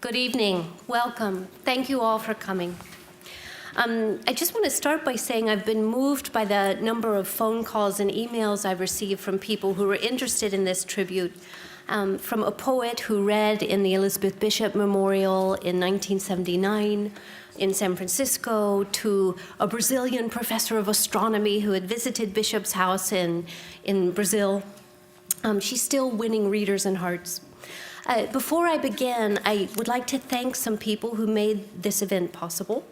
Good evening. Welcome. Thank you all for coming. I just want to start by saying I've been moved by the number of phone calls and emails I've received from people who are interested in this tribute, from a poet who read in the Elizabeth Bishop Memorial in 1979 in San Francisco, to a Brazilian professor of astronomy who had visited Bishop's house in Brazil. She's still winning readers and hearts. Before I begin, I would like to thank some people who made this event possible.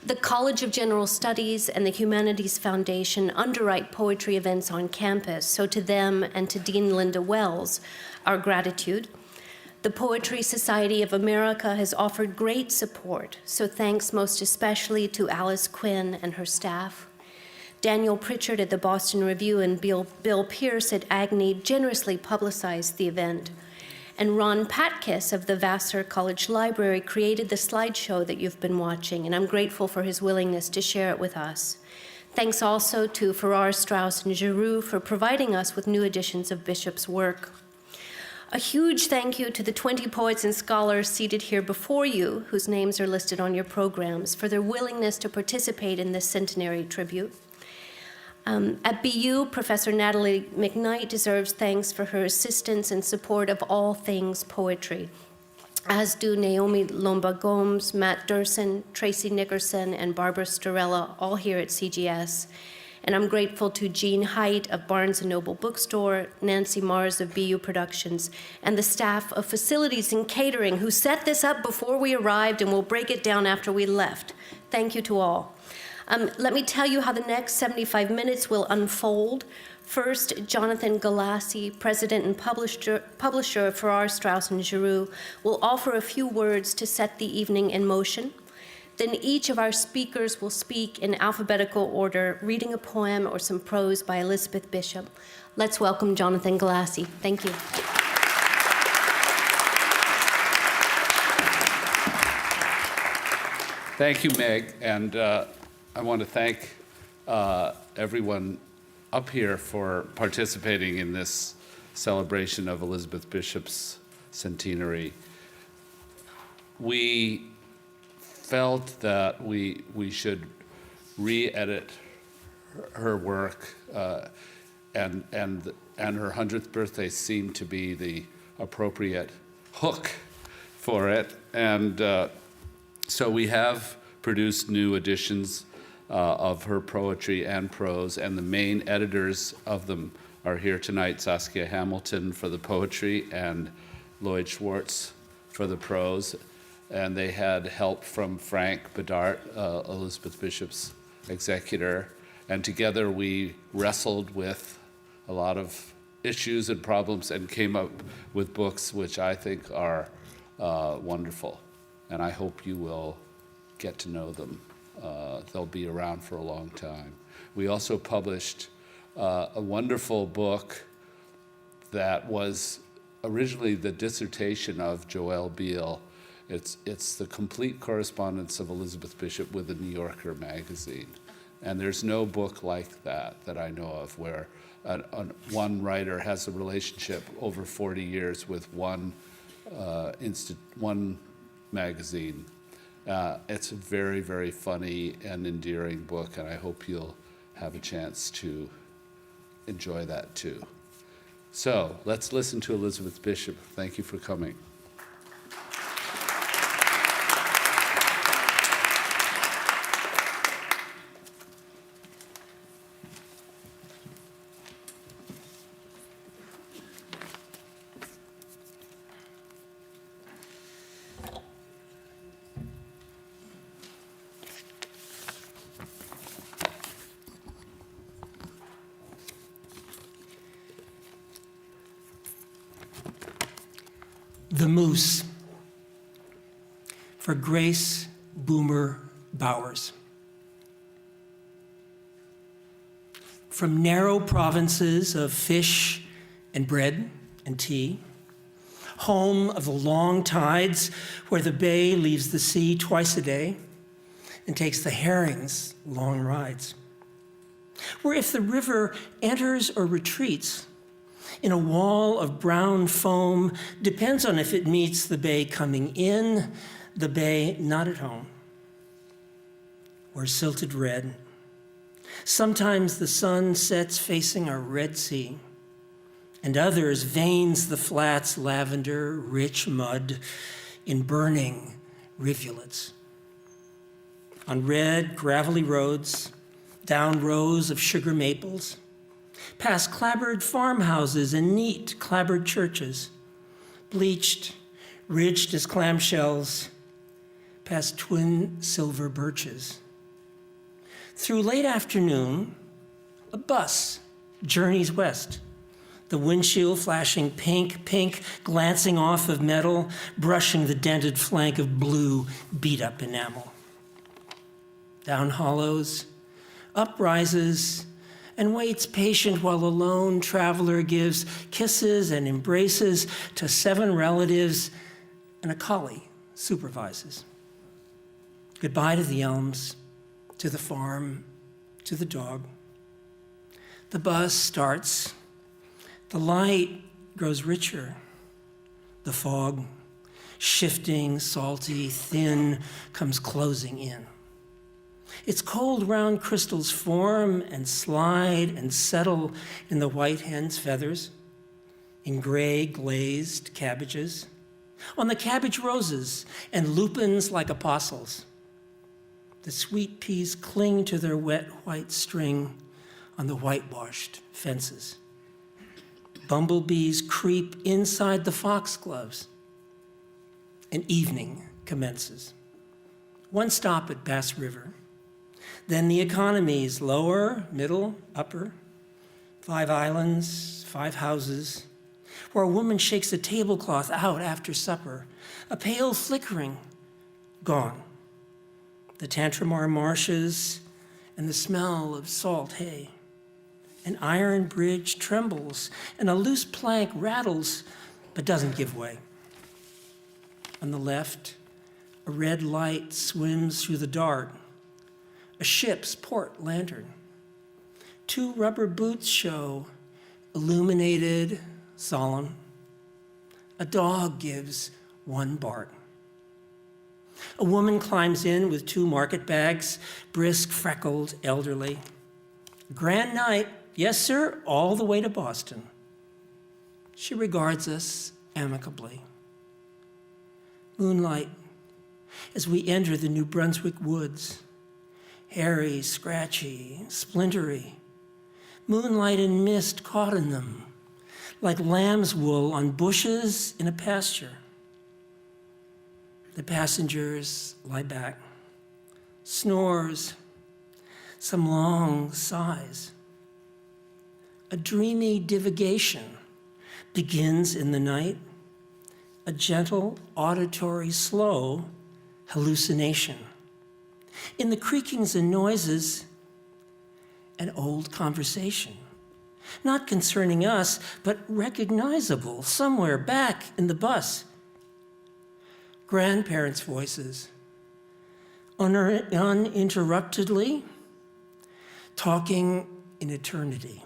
The College of General Studies and the Humanities Foundation underwrite poetry events on campus, so to them and to Dean Linda Wells, our gratitude. The Poetry Society of America has offered great support, so thanks most especially to Alice Quinn and her staff. Daniel Pritchard at the Boston Review and Bill Pierce at Agni generously publicized the event. And Ron Patkiss of the Vassar College Library created the slideshow that you've been watching, and I'm grateful for his willingness to share it with us. Thanks also to Farrar, Straus, and Giroux for providing us with new editions of Bishop's work. A huge thank you to the 20 poets and scholars seated here before you, whose names are listed on your programs, for their willingness to participate in this centenary tribute. At BU, Professor Natalie McKnight deserves thanks for her assistance and support of all things poetry, as do Naomi Lomba-Gomes, Matt Durson, Tracy Nickerson, and Barbara Storella, all here at CGS. And I'm grateful to Jean Haidt of Barnes & Noble Bookstore, Nancy Mars of BU Productions, and the staff of Facilities and Catering who set this up before we arrived and will break it down after we left. Thank you to all. Let me tell you how the next 75 minutes will unfold. First, Jonathan Galassi, president and publisher of Farrar, Straus, and Giroux, will offer a few words to set the evening in motion. Then each of our speakers will speak in alphabetical order, reading a poem or some prose by Elizabeth Bishop. Let's welcome Jonathan Galassi. Thank you. Thank you, Meg, and I want to thank everyone up here for participating in this celebration of Elizabeth Bishop's centenary. We felt that we should re-edit her work, and her 100th birthday seemed to be the appropriate hook for it, and so we have produced new editions of her poetry and prose, and the main editors of them are here tonight: Saskia Hamilton for the poetry and Lloyd Schwartz for the prose. And they had help from Frank Bedart, Elizabeth Bishop's executor, and together we wrestled with a lot of issues and problems and came up with books which I think are wonderful, and I hope you will get to know them. They'll be around for a long time. We also published a wonderful book that was originally the dissertation of Joelle Beal. It's the complete correspondence of Elizabeth Bishop with the New Yorker magazine. And there's no book like that I know of, where one writer has a relationship over 40 years with one magazine. It's a very, very funny and endearing book, and I hope you'll have a chance to enjoy that too. So let's listen to Elizabeth Bishop. Thank you for coming. The Moose, for Grace Boomer Bowers. From narrow provinces of fish and bread and tea, home of the long tides where the bay leaves the sea twice a day and takes the herring's long rides, where if the river enters or retreats, in a wall of brown foam depends on if it meets the bay coming in, the bay not at home, or silted red. Sometimes the sun sets facing our Red Sea, and others veins the flats lavender, rich mud in burning rivulets. On red, gravelly roads, down rows of sugar maples, past clapboard farmhouses and neat clapboard churches, bleached, ridged as clamshells, past twin silver birches. Through late afternoon, a bus journeys west, the windshield flashing pink, glancing off of metal, brushing the dented flank of blue, beat-up enamel. Down hollows, up rises, and waits patient while a lone traveler gives kisses and embraces to 7 relatives, and a collie supervises. Goodbye to the elms, to the farm, to the dog. The bus starts. The light grows richer. The fog, shifting, salty, thin, comes closing in. Its cold round crystals form and slide and settle in the white hen's feathers, in gray glazed cabbages, on the cabbage roses and lupins like apostles. The sweet peas cling to their wet white string on the whitewashed fences. Bumblebees creep inside the foxgloves. And evening commences. One stop at Bass River. Then the economies, lower, middle, upper. 5 islands, 5 houses, where a woman shakes a tablecloth out after supper. A pale flickering, gone. The Tantramar marshes and the smell of salt hay. An iron bridge trembles and a loose plank rattles but doesn't give way. On the left, a red light swims through the dark, a ship's port lantern. 2 rubber boots show, illuminated, solemn. A dog gives 1 bark. A woman climbs in with 2 market bags, brisk, freckled, elderly. Grand night, yes, sir, all the way to Boston. She regards us amicably. Moonlight, as we enter the New Brunswick woods, hairy, scratchy, splintery. Moonlight and mist caught in them, like lamb's wool on bushes in a pasture. The passengers lie back, snores, some long sighs. A dreamy divagation begins in the night, a gentle, auditory, slow hallucination. In the creakings and noises, an old conversation, not concerning us, but recognizable somewhere back in the bus. Grandparents' voices, uninterruptedly, talking in eternity.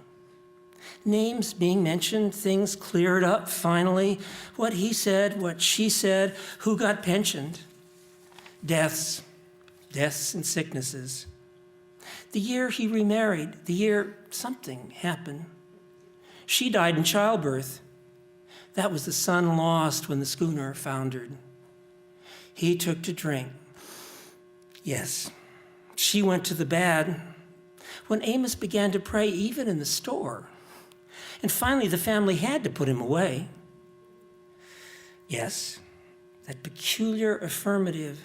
Names being mentioned, things cleared up finally, what he said, what she said, who got pensioned. Deaths and sicknesses. The year he remarried, the year something happened. She died in childbirth. That was the son lost when the schooner foundered. He took to drink. Yes, she went to the bad. When Amos began to pray, even in the store. And finally, the family had to put him away. Yes, that peculiar affirmative.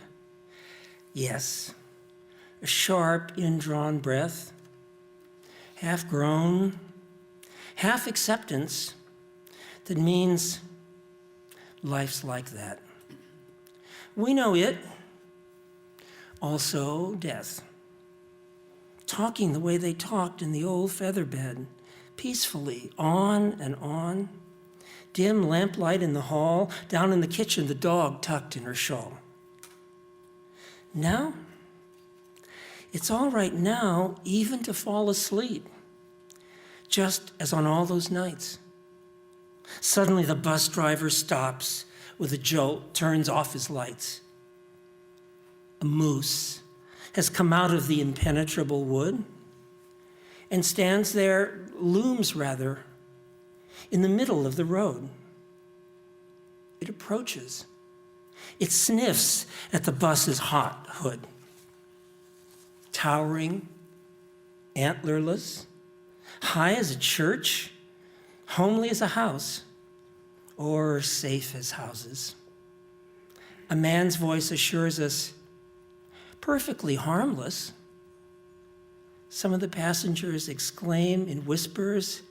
Yes, a sharp, indrawn breath. Half groan, half acceptance that means life's like that. We know it. Also, death. Talking the way they talked in the old feather bed, peacefully, on and on. Dim lamplight in the hall, down in the kitchen, the dog tucked in her shawl. Now, it's all right now even to fall asleep, just as on all those nights. Suddenly the bus driver stops with a jolt, turns off his lights. A moose has come out of the impenetrable wood and stands there, looms rather, in the middle of the road. It approaches. It sniffs at the bus's hot hood. Towering, antlerless, high as a church, homely as a house, or safe as houses. A man's voice assures us, perfectly harmless. Some of the passengers exclaim in whispers,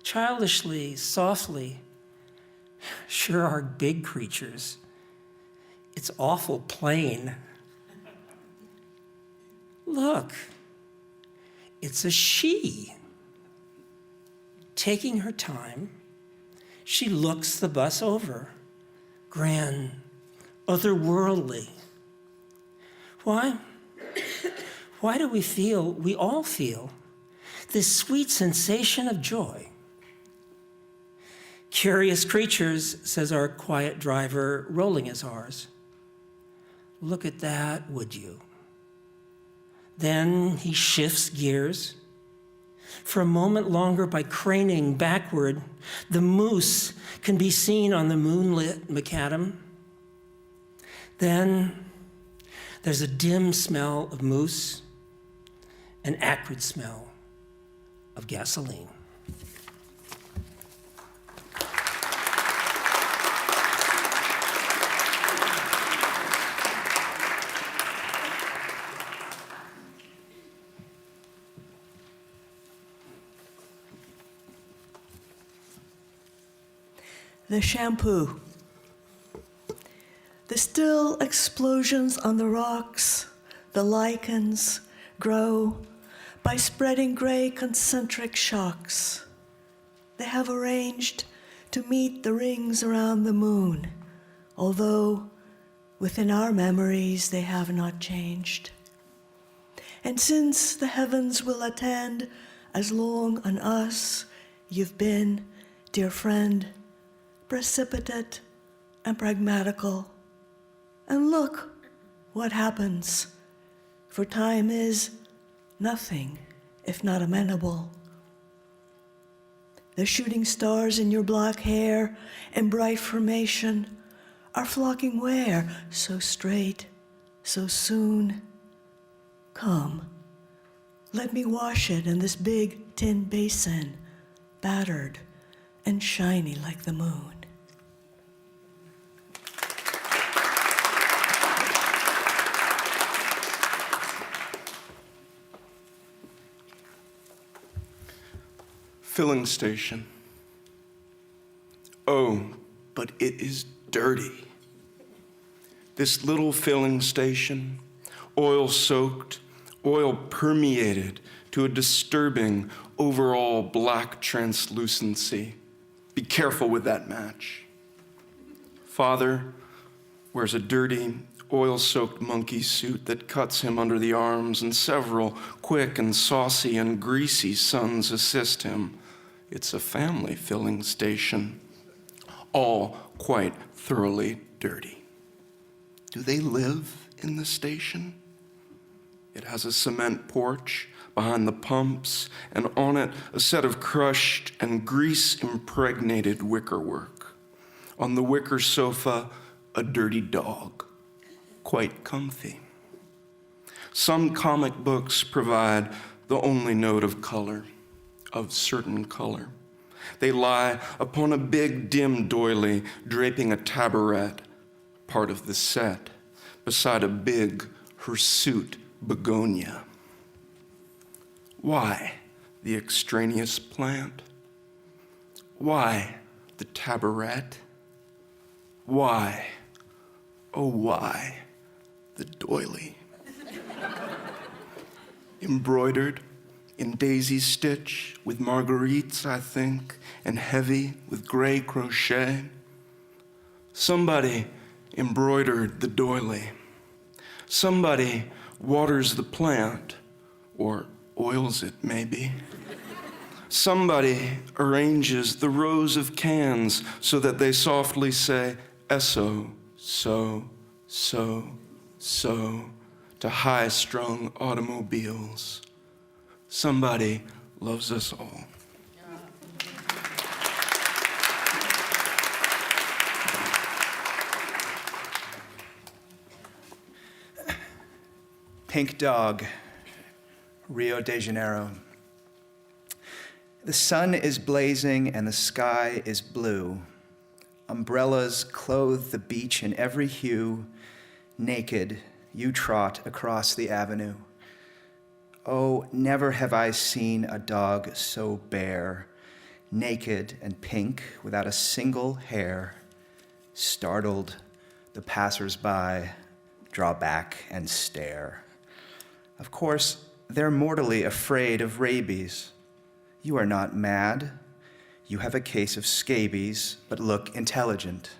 childishly, softly, sure are big creatures. It's awful plain. Look, it's a she. Taking her time, she looks the bus over, grand, otherworldly. Why? Why do we all feel, this sweet sensation of joy? Curious creatures, says our quiet driver, rolling his R's. Look at that, would you? Then he shifts gears. For a moment longer, by craning backward, the moose can be seen on the moonlit macadam. Then there's a dim smell of moose, an acrid smell of gasoline. The shampoo. The still explosions on the rocks, the lichens grow by spreading gray concentric shocks. They have arranged to meet the rings around the moon, although within our memories they have not changed. And since the heavens will attend as long on us, you've been, dear friend, precipitate and pragmatical. And look what happens, for time is nothing if not amenable. The shooting stars in your black hair and bright formation are flocking where? So straight, so soon. Come, let me wash it in this big tin basin, battered and shiny like the moon. Filling station. Oh, but it is dirty. This little filling station, oil-soaked, oil-permeated to a disturbing overall black translucency. Be careful with that match. Father wears a dirty, oil-soaked monkey suit that cuts him under the arms, and several quick and saucy and greasy sons assist him. It's a family filling station, all quite thoroughly dirty. Do they live in the station? It has a cement porch behind the pumps, and on it a set of crushed and grease-impregnated wickerwork. On the wicker sofa, a dirty dog, quite comfy. Some comic books provide the only note of color, of certain color. They lie upon a big dim doily draping a tabaret, part of the set, beside a big hirsute begonia. Why the extraneous plant? Why the tabaret? Why, oh why, the doily? Embroidered in daisy stitch with marguerites, I think, and heavy with gray crochet. Somebody embroidered the doily. Somebody waters the plant, or oils it maybe. Somebody arranges the rows of cans so that they softly say, eso, so, to high-strung automobiles. Somebody loves us all. Pink Dog, Rio de Janeiro. The sun is blazing and the sky is blue. Umbrellas clothe the beach in every hue. Naked, you trot across the avenue. Oh, never have I seen a dog so bare, naked and pink without a single hair. Startled, the passers-by draw back and stare. Of course, they're mortally afraid of rabies. You are not mad. You have a case of scabies, but look intelligent.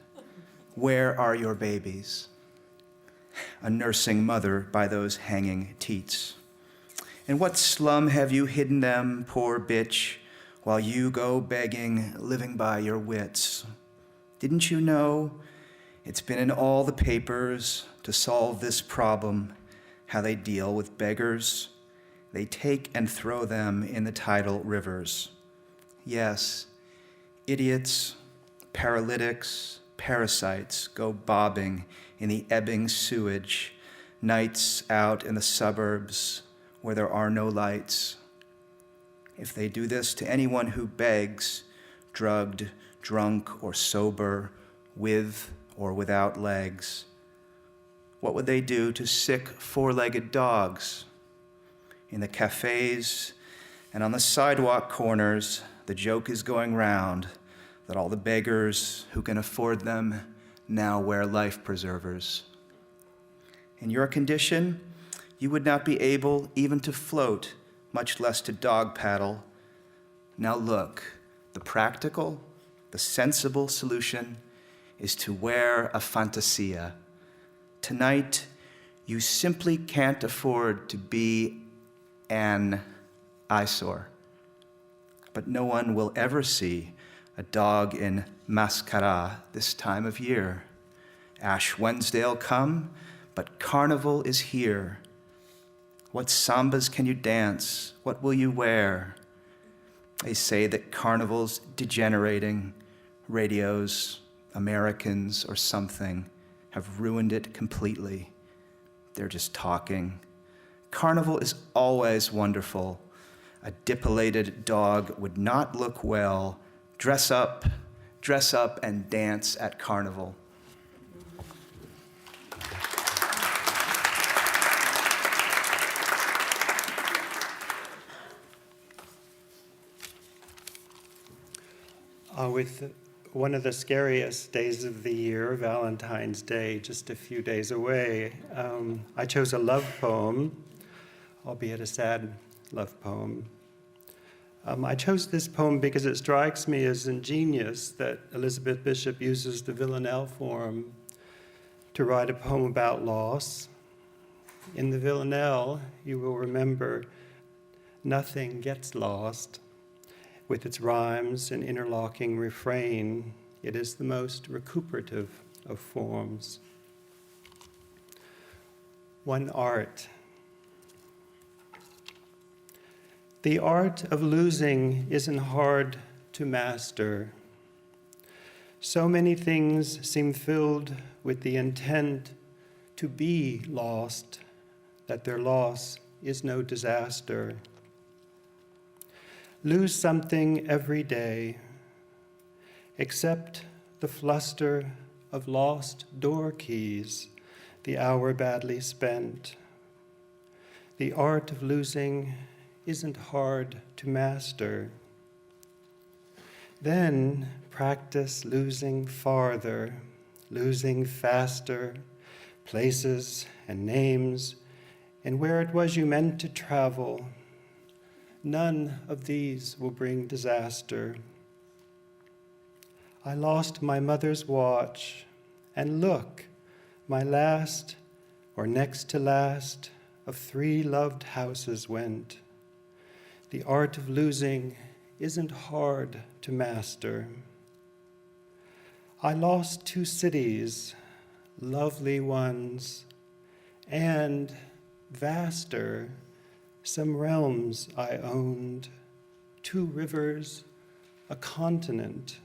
Where are your babies? A nursing mother by those hanging teats. In what slum have you hidden them, poor bitch, while you go begging, living by your wits? Didn't you know? It's been in all the papers to solve this problem, how they deal with beggars. They take and throw them in the tidal rivers. Yes, idiots, paralytics, parasites go bobbing in the ebbing sewage, nights out in the suburbs where there are no lights. If they do this to anyone who begs, drugged, drunk, or sober, with or without legs, what would they do to sick four-legged dogs? In the cafes and on the sidewalk corners, the joke is going round that all the beggars who can afford them now wear life preservers. In your condition, you would not be able even to float, much less to dog paddle. Now look, the practical, the sensible solution is to wear a fantasia. Tonight, you simply can't afford to be an eyesore. But no one will ever see a dog in mascara this time of year. Ash Wednesday'll come, but Carnival is here. What sambas can you dance? What will you wear? They say that Carnival's degenerating. Radios, Americans, or something have ruined it completely. They're just talking. Carnival is always wonderful. A dipillated dog would not look well. Dress up, and dance at Carnival. With one of the scariest days of the year, Valentine's Day, just a few days away, I chose a love poem, albeit a sad love poem. I chose this poem because it strikes me as ingenious that Elizabeth Bishop uses the villanelle form to write a poem about loss. In the villanelle, you will remember, nothing gets lost. With its rhymes and interlocking refrain, it is the most recuperative of forms. One art. The art of losing isn't hard to master. So many things seem filled with the intent to be lost, that their loss is no disaster. Lose something every day, except the fluster of lost door keys, the hour badly spent. The art of losing isn't hard to master. Then practice losing farther, losing faster, places and names, and where it was you meant to travel. None of these will bring disaster. I lost my mother's watch, and look, my last, or next to last, of 3 loved houses went. The art of losing isn't hard to master. I lost 2 cities, lovely ones, and vaster, some realms I owned, 2 rivers, a continent.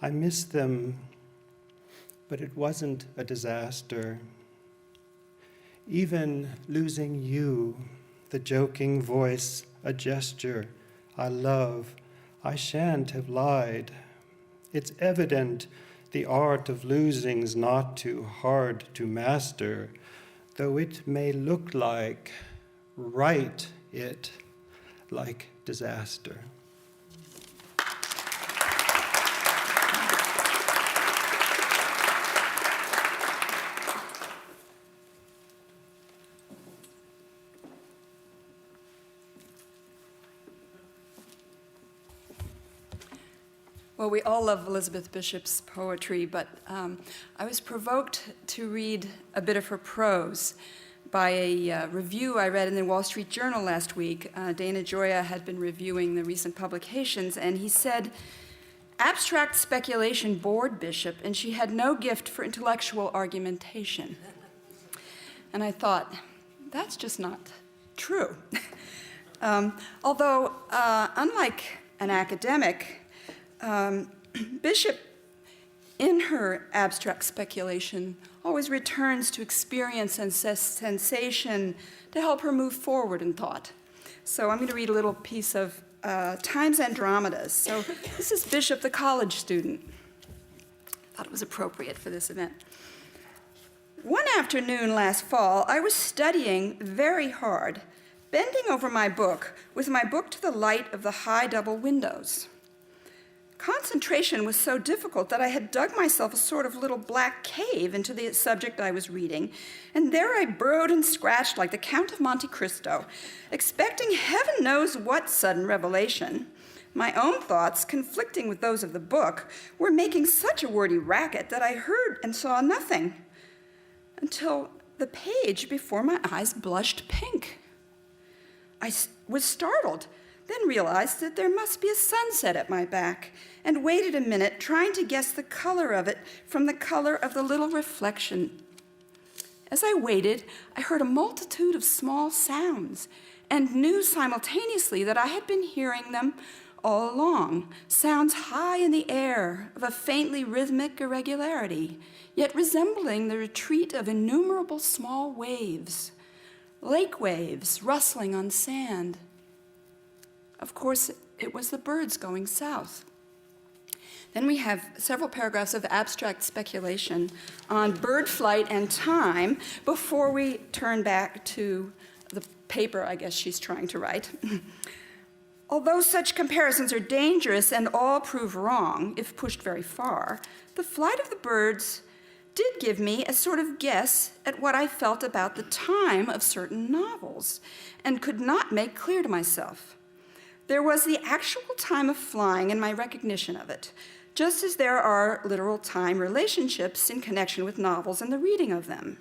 I miss them, but it wasn't a disaster. Even losing you, the joking voice, a gesture I love, I shan't have lied. It's evident the art of losing's not too hard to master, though it may look like, write it like disaster. Well, we all love Elizabeth Bishop's poetry, but I was provoked to read a bit of her prose by a review I read in the Wall Street Journal last week. Dana Gioia had been reviewing the recent publications, and he said, "Abstract speculation bored Bishop, and she had no gift for intellectual argumentation." And I thought, that's just not true. Although, unlike an academic, Bishop, in her abstract speculation, always returns to experience and sensation to help her move forward in thought. So I'm going to read a little piece of Times Andromedas. So this is Bishop, the college student. Thought it was appropriate for this event. One afternoon last fall, I was studying very hard, bending over my book, with my book to the light of the high double windows. Concentration was so difficult that I had dug myself a sort of little black cave into the subject I was reading, and there I burrowed and scratched like the Count of Monte Cristo, expecting heaven knows what sudden revelation. My own thoughts, conflicting with those of the book, were making such a wordy racket that I heard and saw nothing, until the page before my eyes blushed pink. I was startled, then realized that there must be a sunset at my back, and waited a minute, trying to guess the color of it from the color of the little reflection. As I waited, I heard a multitude of small sounds, and knew simultaneously that I had been hearing them all along, sounds high in the air, of a faintly rhythmic irregularity, yet resembling the retreat of innumerable small waves, lake waves rustling on sand. Of course, it was the birds going south. Then we have several paragraphs of abstract speculation on bird flight and time before we turn back to the paper I guess she's trying to write. Although such comparisons are dangerous and all prove wrong if pushed very far, the flight of the birds did give me a sort of guess at what I felt about the time of certain novels and could not make clear to myself. There was the actual time of flying and my recognition of it, just as there are literal time relationships in connection with novels and the reading of them.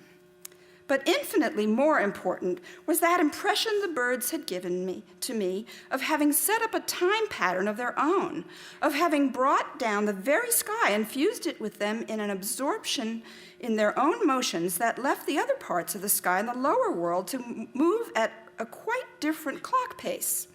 But infinitely more important was that impression the birds had given to me of having set up a time pattern of their own, of having brought down the very sky and fused it with them in an absorption in their own motions that left the other parts of the sky in the lower world to move at a quite different clock pace.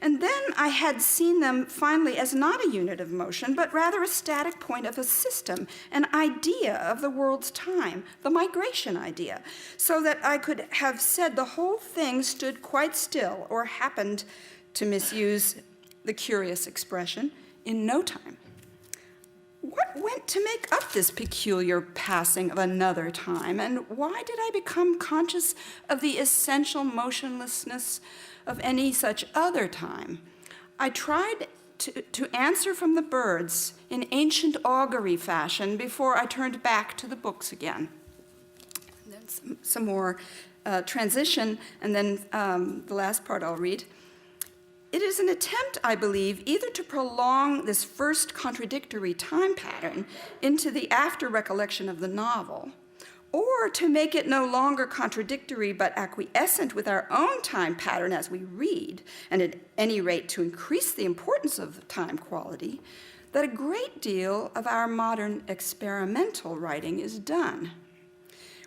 And then I had seen them finally as not a unit of motion, but rather a static point of a system, an idea of the world's time, the migration idea, so that I could have said the whole thing stood quite still, or happened, to misuse the curious expression, in no time. What went to make up this peculiar passing of another time, and why did I become conscious of the essential motionlessness of any such other time? I tried to answer from the birds in ancient augury fashion before I turned back to the books again. And then some more transition, and then the last part I'll read. It is an attempt, I believe, either to prolong this first contradictory time pattern into the after recollection of the novel, or to make it no longer contradictory but acquiescent with our own time pattern as we read, and at any rate to increase the importance of the time quality, that a great deal of our modern experimental writing is done.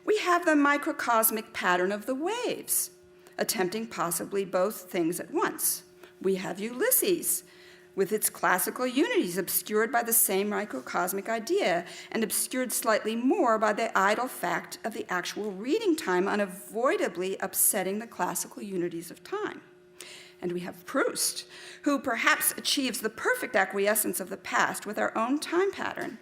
We have the microcosmic pattern of the waves, attempting possibly both things at once. We have Ulysses, with its classical unities obscured by the same microcosmic idea, and obscured slightly more by the idle fact of the actual reading time unavoidably upsetting the classical unities of time. And we have Proust, who perhaps achieves the perfect acquiescence of the past with our own time pattern.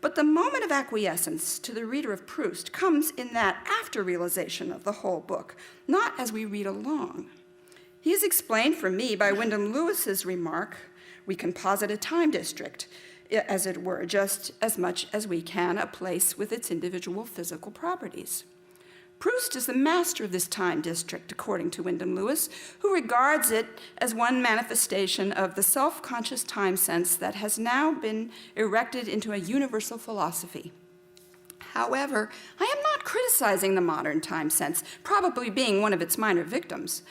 But the moment of acquiescence to the reader of Proust comes in that after realization of the whole book, not as we read along. He is explained for me by Wyndham Lewis's remark, "We can posit a time district, as it were, just as much as we can a place with its individual physical properties." Proust is the master of this time district, according to Wyndham Lewis, who regards it as one manifestation of the self-conscious time sense that has now been erected into a universal philosophy. However, I am not criticizing the modern time sense, probably being one of its minor victims.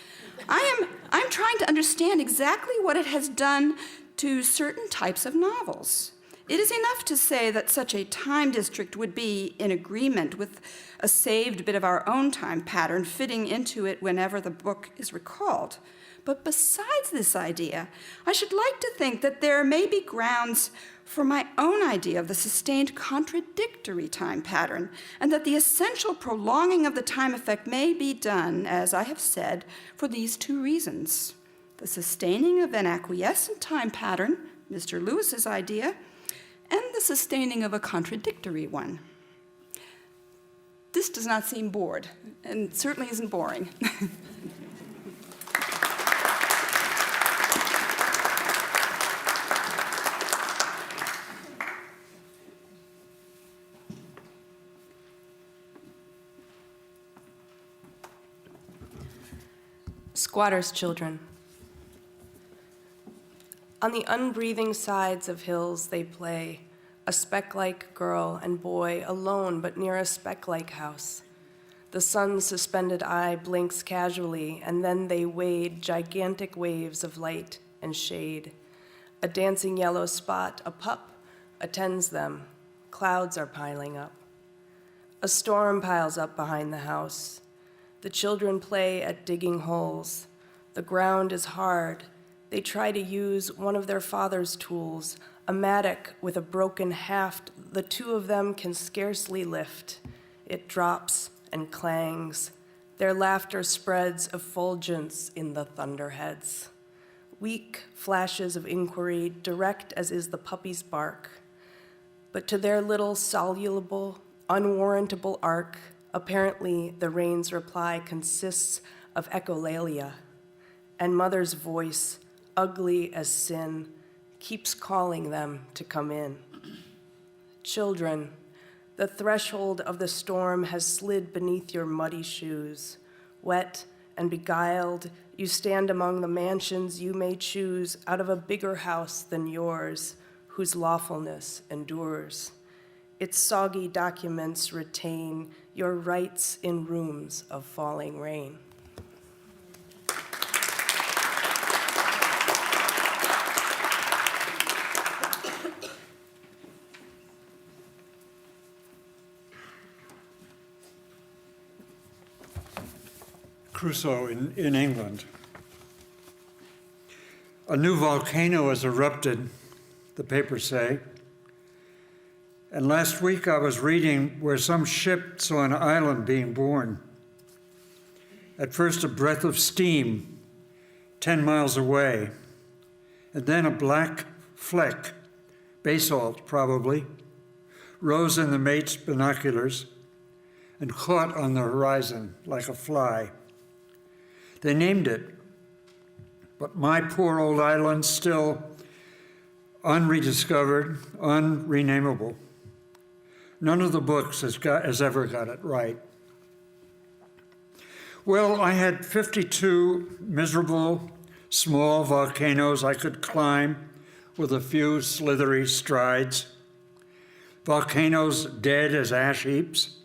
I'm trying to understand exactly what it has done to certain types of novels. It is enough to say that such a time district would be in agreement with a saved bit of our own time pattern fitting into it whenever the book is recalled. But besides this idea, I should like to think that there may be grounds for my own idea of the sustained contradictory time pattern, and that the essential prolonging of the time effect may be done, as I have said, for these two reasons: the sustaining of an acquiescent time pattern, Mr. Lewis's idea, and the sustaining of a contradictory one. This does not seem bored, and certainly isn't boring. Squatters' children. On the unbreathing sides of hills they play, a speck-like girl and boy alone but near a speck-like house. The sun's suspended eye blinks casually, and then they wade gigantic waves of light and shade. A dancing yellow spot, a pup, attends them. Clouds are piling up. A storm piles up behind the house. The children play at digging holes. The ground is hard. They try to use one of their father's tools, a mattock with a broken haft the two of them can scarcely lift. It drops and clangs. Their laughter spreads effulgence in the thunderheads. Weak flashes of inquiry, direct as is the puppy's bark. But to their little soluble, unwarrantable arc, apparently the rain's reply consists of echolalia, and mother's voice, ugly as sin, keeps calling them to come in. Children, the threshold of the storm has slid beneath your muddy shoes. Wet and beguiled, you stand among the mansions you may choose out of a bigger house than yours, whose lawfulness endures. Its soggy documents retain your rights in rooms of falling rain. Crusoe in England. A new volcano has erupted, the papers say. And last week I was reading where some ship saw an island being born. At first a breath of steam 10 miles away, and then a black fleck, basalt probably, rose in the mate's binoculars and caught on the horizon like a fly. They named it, but my poor old island still unrediscovered, unrenameable. None of the books has ever got it right. Well, I had 52 miserable, small volcanoes I could climb with a few slithery strides. Volcanoes dead as ash heaps.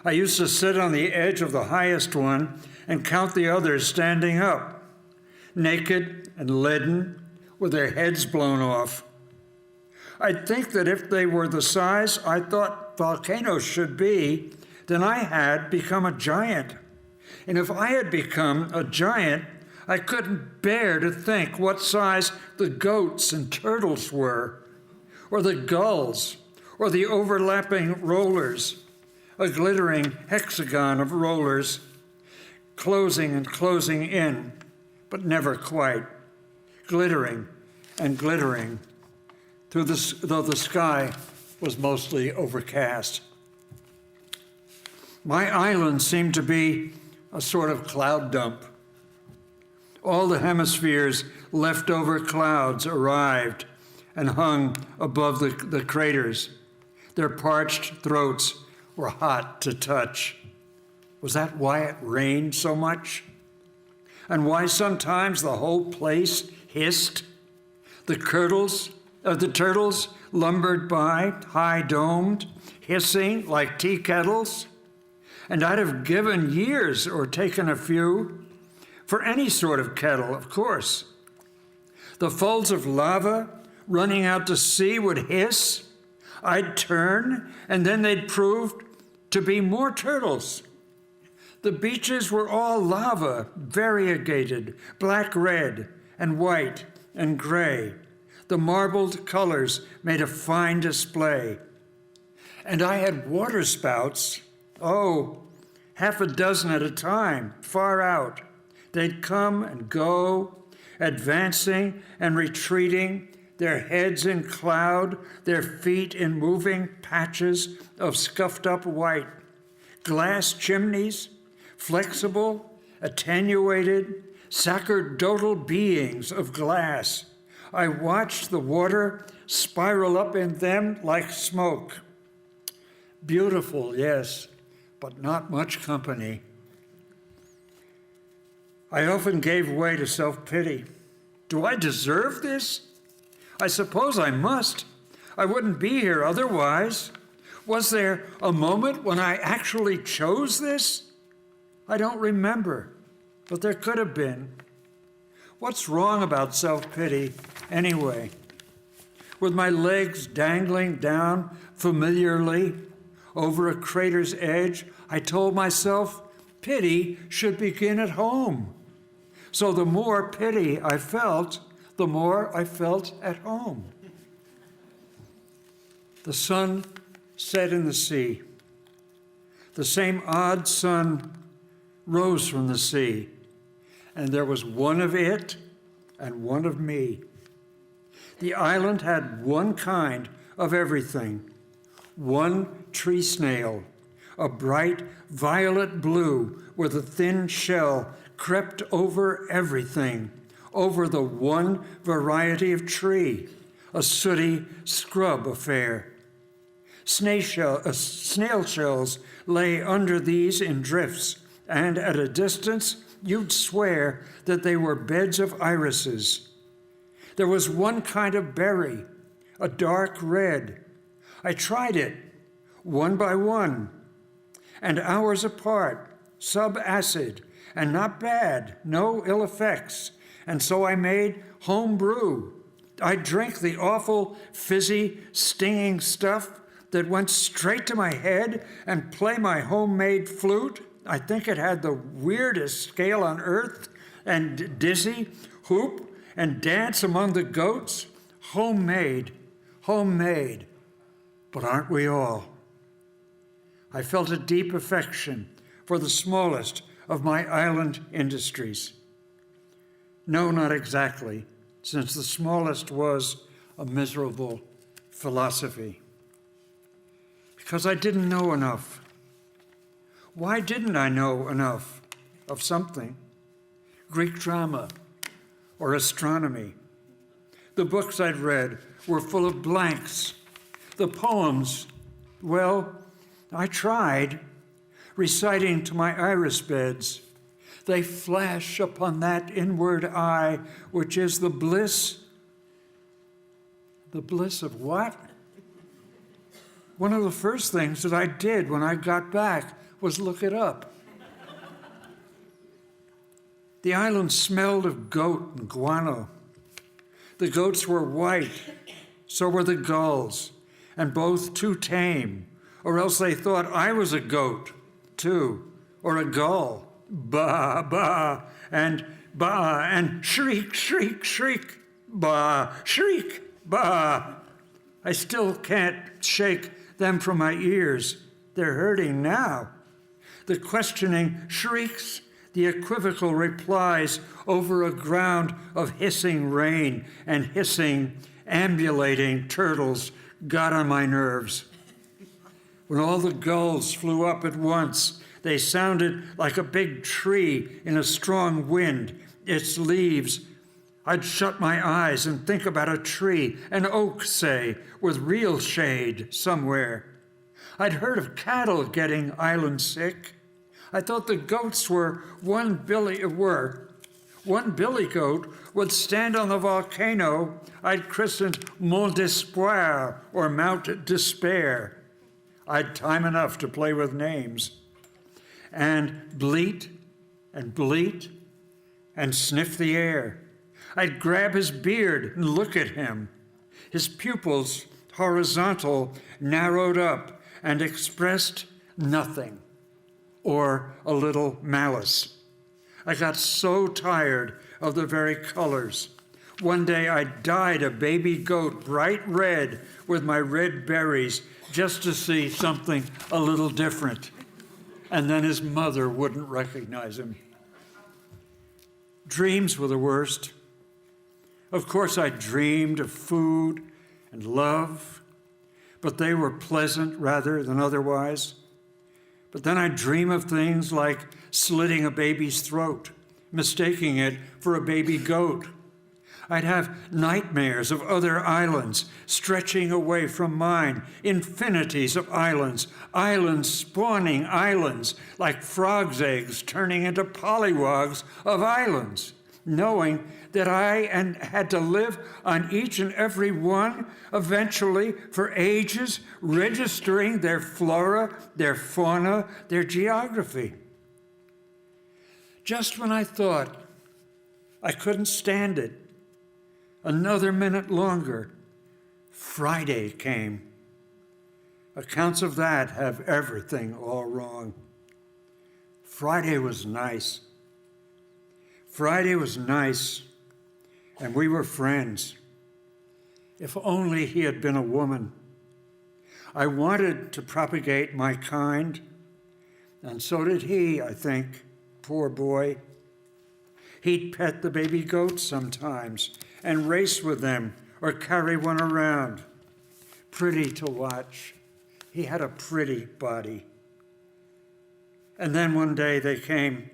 I used to sit on the edge of the highest one and count the others standing up, naked and leaden, with their heads blown off. I'd think that if they were the size I thought volcanoes should be, then I had become a giant. And if I had become a giant, I couldn't bear to think what size the goats and turtles were, or the gulls, or the overlapping rollers, a glittering hexagon of rollers, closing and closing in, but never quite, glittering and glittering, though the sky was mostly overcast. My island seemed to be a sort of cloud dump. All the hemisphere's leftover clouds arrived and hung above the craters. Their parched throats were hot to touch. Was that why it rained so much? And why sometimes the whole place hissed? The turtles lumbered by, high-domed, hissing like tea kettles. And I'd have given years or taken a few for any sort of kettle, of course. The folds of lava running out to sea would hiss. I'd turn, and then they'd prove to be more turtles. The beaches were all lava, variegated, black-red and white and gray. The marbled colors made a fine display. And I had water spouts, half a dozen at a time, far out. They'd come and go, advancing and retreating, their heads in cloud, their feet in moving patches of scuffed up white. Glass chimneys, flexible, attenuated, sacerdotal beings of glass. I watched the water spiral up in them like smoke. Beautiful, yes, but not much company. I often gave way to self-pity. Do I deserve this? I suppose I must. I wouldn't be here otherwise. Was there a moment when I actually chose this? I don't remember, but there could have been. What's wrong about self-pity anyway? With my legs dangling down familiarly over a crater's edge, I told myself pity should begin at home. So the more pity I felt, the more I felt at home. The sun set in the sea. The same odd sun rose from the sea, and there was one of it and one of me. The island had one kind of everything, one tree snail, a bright violet blue with a thin shell crept over everything, over the one variety of tree, a sooty scrub affair. Snail shells lay under these in drifts, and at a distance you'd swear that they were beds of irises. There was one kind of berry, a dark red. I tried it, one by one, and hours apart, sub-acid, and not bad, no ill effects. And so I made home brew. I'd drink the awful, fizzy, stinging stuff that went straight to my head and play my homemade flute. I think it had the weirdest scale on earth, and dizzy, hoop, and dance among the goats. Homemade, homemade. But aren't we all? I felt a deep affection for the smallest of my island industries. No, not exactly, since the smallest was a miserable philosophy. Because I didn't know enough. Why didn't I know enough of something? Greek drama or astronomy. The books I'd read were full of blanks. The poems, well, I tried, reciting to my iris beds. They flash upon that inward eye, which is the bliss. The bliss of what? One of the first things that I did when I got back was look it up. The island smelled of goat and guano. The goats were white, so were the gulls, and both too tame, or else they thought I was a goat, too, or a gull. Ba, ba, and shriek, shriek, shriek, ba, shriek, ba. I still can't shake them from my ears. They're hurting now. The questioning shrieks, the equivocal replies over a ground of hissing rain and hissing, ambulating turtles got on my nerves. When all the gulls flew up at once, they sounded like a big tree in a strong wind, its leaves. I'd shut my eyes and think about a tree, an oak, say, with real shade somewhere. I'd heard of cattle getting island sick. I thought the goats were one billy goat would stand on the volcano I'd christened Mont d'Espoir or Mount Despair. I'd time enough to play with names. And bleat and bleat and sniff the air. I'd grab his beard and look at him. His pupils, horizontal, narrowed up and expressed nothing, or a little malice. I got so tired of the very colors. One day I dyed a baby goat bright red with my red berries just to see something a little different. And then his mother wouldn't recognize him. Dreams were the worst. Of course, I dreamed of food and love, but they were pleasant rather than otherwise. But then I'd dream of things like slitting a baby's throat, mistaking it for a baby goat. I'd have nightmares of other islands stretching away from mine, infinities of islands, islands spawning islands, like frogs' eggs turning into pollywogs of islands, knowing that I had to live on each and every one eventually for ages, registering their flora, their fauna, their geography. Just when I thought I couldn't stand it, another minute longer, Friday came. Accounts of that have everything all wrong. Friday was nice. Friday was nice, and we were friends. If only he had been a woman. I wanted to propagate my kind, and so did he, I think, poor boy. He'd pet the baby goats sometimes and race with them or carry one around. Pretty to watch. He had a pretty body. And then one day they came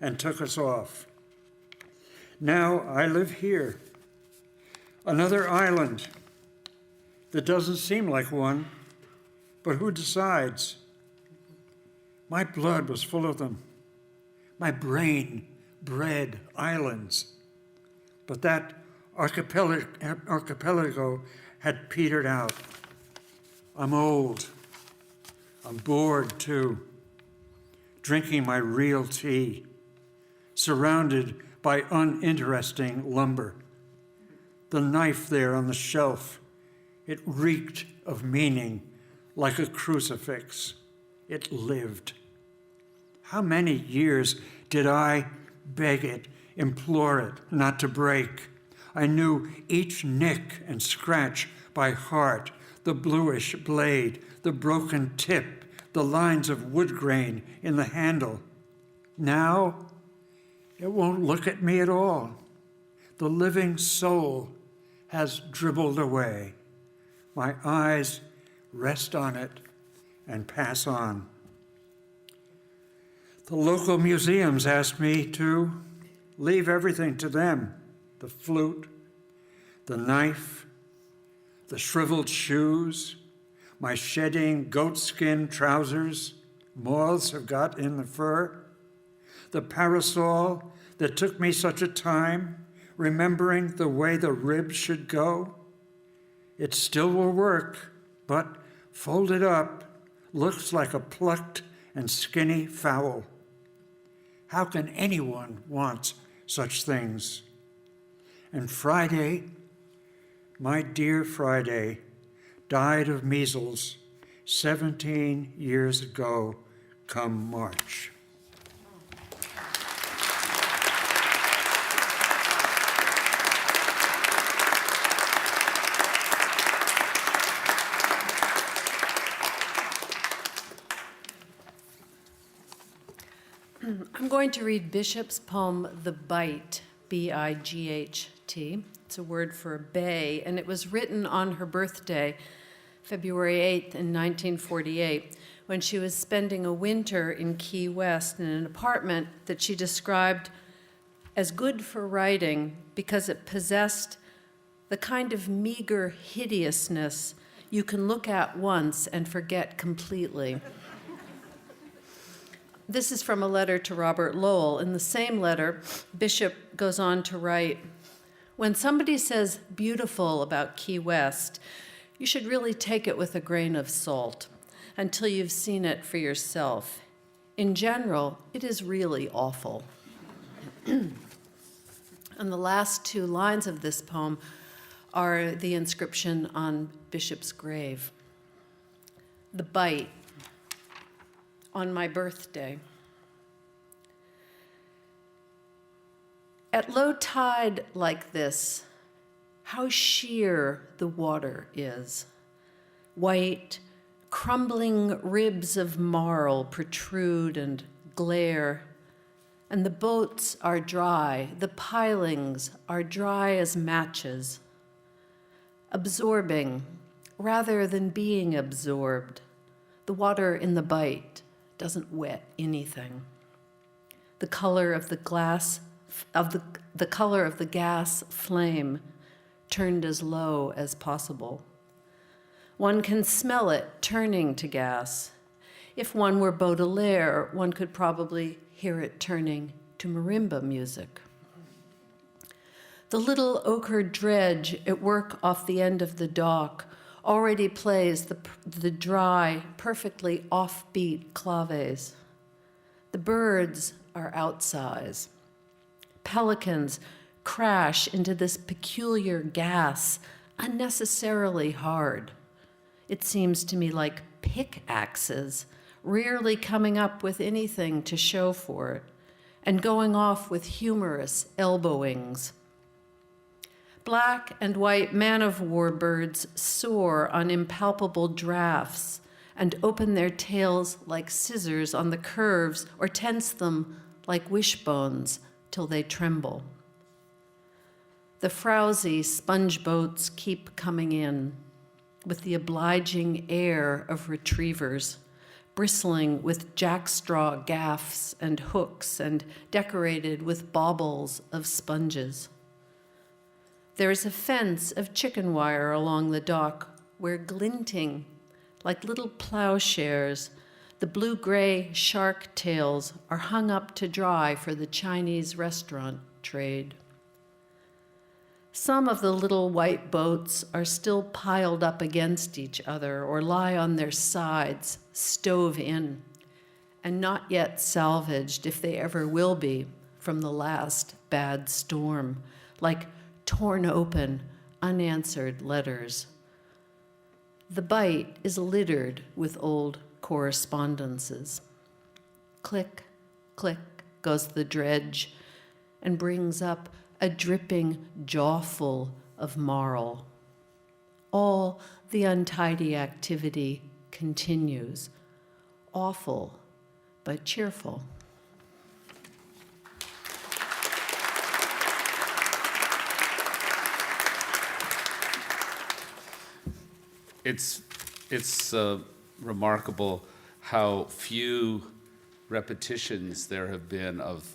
and took us off. Now I live here, another island that doesn't seem like one, but who decides? My blood was full of them. My brain bred islands. But that archipelago had petered out. I'm old. I'm bored too, drinking my real tea, surrounded by uninteresting lumber. The knife there on the shelf, it reeked of meaning like a crucifix. It lived. How many years did I beg it, implore it not to break? I knew each nick and scratch by heart, the bluish blade, the broken tip, the lines of wood grain in the handle. Now, it won't look at me at all. The living soul has dribbled away. My eyes rest on it and pass on. The local museums asked me to leave everything to them, the flute, the knife, the shriveled shoes, my shedding goatskin trousers, moths have got in the fur, the parasol that took me such a time, remembering the way the ribs should go. It still will work, but folded up, looks like a plucked and skinny fowl. How can anyone want such things? And Friday, my dear Friday, died of measles 17 years ago come March. I'm going to read Bishop's poem, The Bight, B-I-G-H-T. It's a word for a bay, and it was written on her birthday, February 8th in 1948, when she was spending a winter in Key West in an apartment that she described as good for writing because it possessed the kind of meager hideousness you can look at once and forget completely. This is from a letter to Robert Lowell. In the same letter, Bishop goes on to write, when somebody says beautiful about Key West, you should really take it with a grain of salt until you've seen it for yourself. In general, it is really awful. And the last two lines of this poem are the inscription on Bishop's grave. The Bight. On my birthday. At low tide like this, how sheer the water is. White, crumbling ribs of marl protrude and glare, and the boats are dry, the pilings are dry as matches, absorbing rather than being absorbed. The water in the Bight doesn't wet anything. The color of the color of the gas flame turned as low as possible. One can smell it turning to gas. If one were Baudelaire, one could probably hear it turning to marimba music. The little ochre dredge at work off the end of the dock already plays the dry, perfectly offbeat claves. The birds are outsize. Pelicans crash into this peculiar gas, unnecessarily hard. It seems to me like pickaxes, rarely coming up with anything to show for it, and going off with humorous elbowings. Black and white man-of-war birds soar on impalpable drafts and open their tails like scissors on the curves or tense them like wishbones till they tremble. The frowsy sponge boats keep coming in with the obliging air of retrievers, bristling with jackstraw gaffs and hooks and decorated with baubles of sponges. There is a fence of chicken wire along the dock where glinting, like little plowshares, the blue-gray shark tails are hung up to dry for the Chinese restaurant trade. Some of the little white boats are still piled up against each other or lie on their sides, stove in, and not yet salvaged, if they ever will be, from the last bad storm, like torn open, unanswered letters. The Bight is littered with old correspondences. Click, click goes the dredge and brings up a dripping jawful of marl. All the untidy activity continues, awful but cheerful. It's remarkable how few repetitions there have been of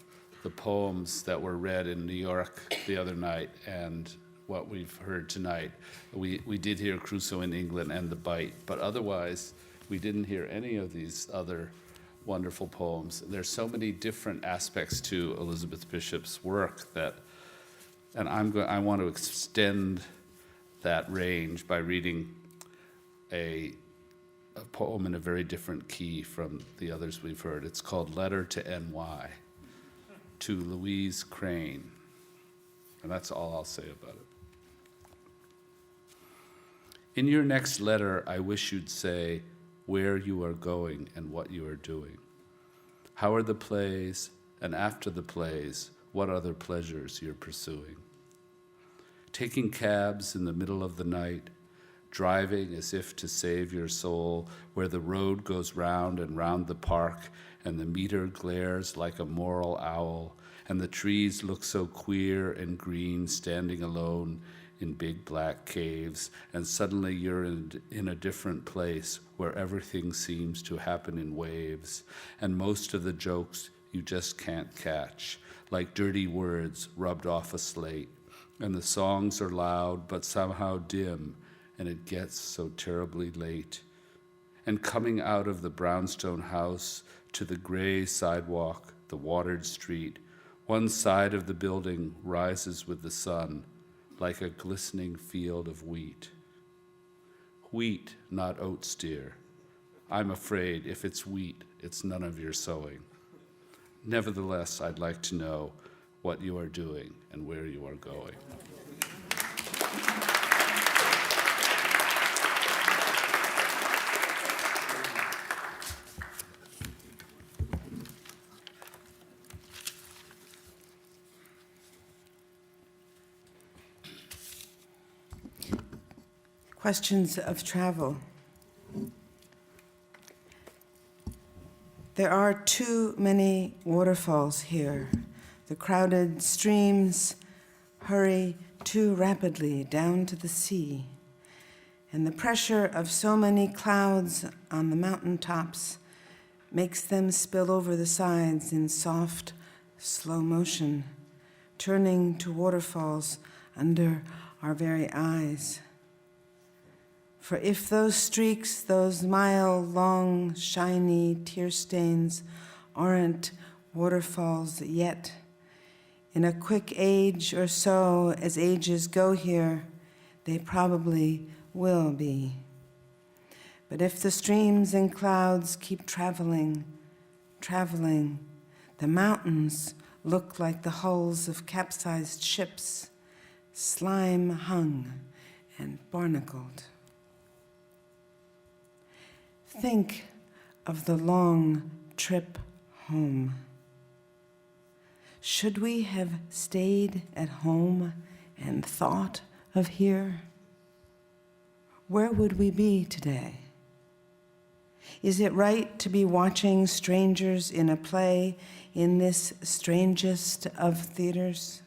the poems that were read in New York the other night and what we've heard tonight. We did hear Crusoe in England and The Bight, but otherwise we didn't hear any of these other wonderful poems. There's so many different aspects to Elizabeth Bishop's work that, and I want to extend that range by reading a poem in a very different key from the others we've heard. It's called Letter to NY, to Louise Crane. And that's all I'll say about it. In your next letter, I wish you'd say where you are going and what you are doing. How are the plays, and after the plays, what other pleasures you're pursuing. Taking cabs in the middle of the night, driving as if to save your soul, where the road goes round and round the park, and the meter glares like a moral owl, and the trees look so queer and green standing alone in big black caves, and suddenly you're in a different place where everything seems to happen in waves, and most of the jokes you just can't catch, like dirty words rubbed off a slate, and the songs are loud but somehow dim, and it gets so terribly late. And coming out of the brownstone house to the gray sidewalk, the watered street, one side of the building rises with the sun, like a glistening field of wheat. Wheat, not oat steer. I'm afraid if it's wheat, it's none of your sowing. Nevertheless, I'd like to know what you are doing and where you are going. Questions of travel. There are too many waterfalls here. The crowded streams hurry too rapidly down to the sea, and the pressure of so many clouds on the mountaintops makes them spill over the sides in soft, slow motion, turning to waterfalls under our very eyes. For if those streaks, those mile-long, shiny tear stains aren't waterfalls yet, in a quick age or so, as ages go here, they probably will be. But if the streams and clouds keep traveling, the mountains look like the hulls of capsized ships, slime-hung and barnacled. Think of the long trip home. Should we have stayed at home and thought of here? Where would we be today? Is it right to be watching strangers in a play in this strangest of theaters?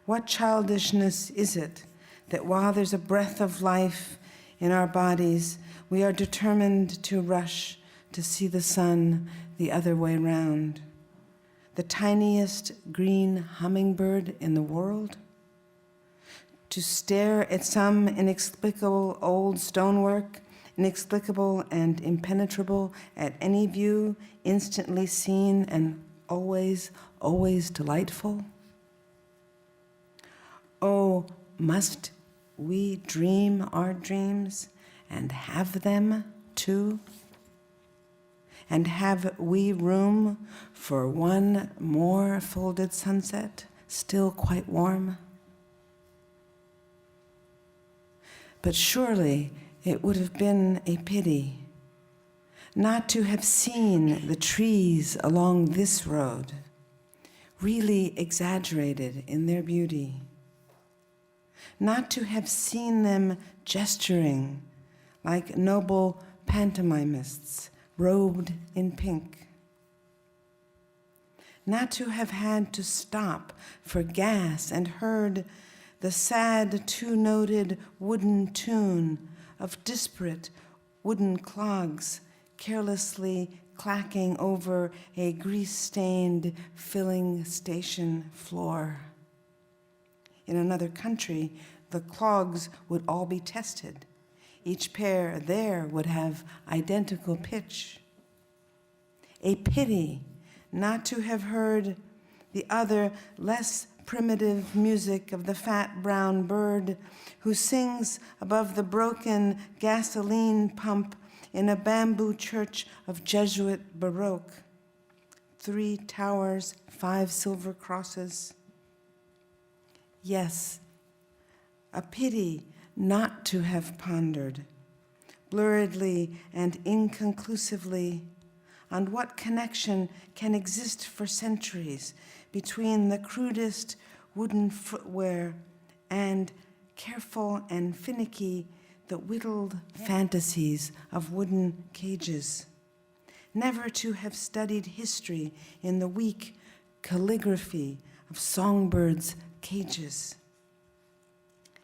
What childishness is it that while there's a breath of life in our bodies, we are determined to rush to see the sun the other way round? The tiniest green hummingbird in the world? To stare at some inexplicable old stonework, inexplicable and impenetrable at any view, instantly seen and always, always delightful? Oh, must we dream our dreams and have them too? And have we room for one more folded sunset, still quite warm? But surely it would have been a pity not to have seen the trees along this road, really exaggerated in their beauty, not to have seen them gesturing like noble pantomimists robed in pink, not to have had to stop for gas and heard the sad two-noted wooden tune of disparate wooden clogs carelessly clacking over a grease-stained filling station floor. In another country, the clogs would all be tested. Each pair there would have identical pitch. A pity not to have heard the other less primitive music of the fat brown bird who sings above the broken gasoline pump in a bamboo church of Jesuit Baroque. 3 towers, 5 silver crosses. Yes, a pity not to have pondered, blurredly and inconclusively, on what connection can exist for centuries between the crudest wooden footwear and careful and finicky the whittled fantasies of wooden cages. Never to have studied history in the weak calligraphy of songbirds' cages.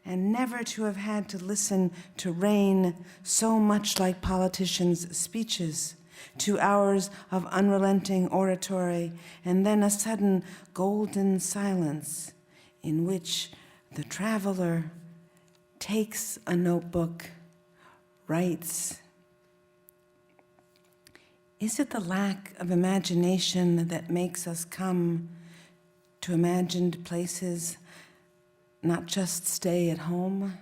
And never to have had to listen to rain so much like politicians' speeches, 2 hours of unrelenting oratory, and then a sudden golden silence in which the traveler takes a notebook, writes. Is it the lack of imagination that makes us come to imagined places, not just stay at home?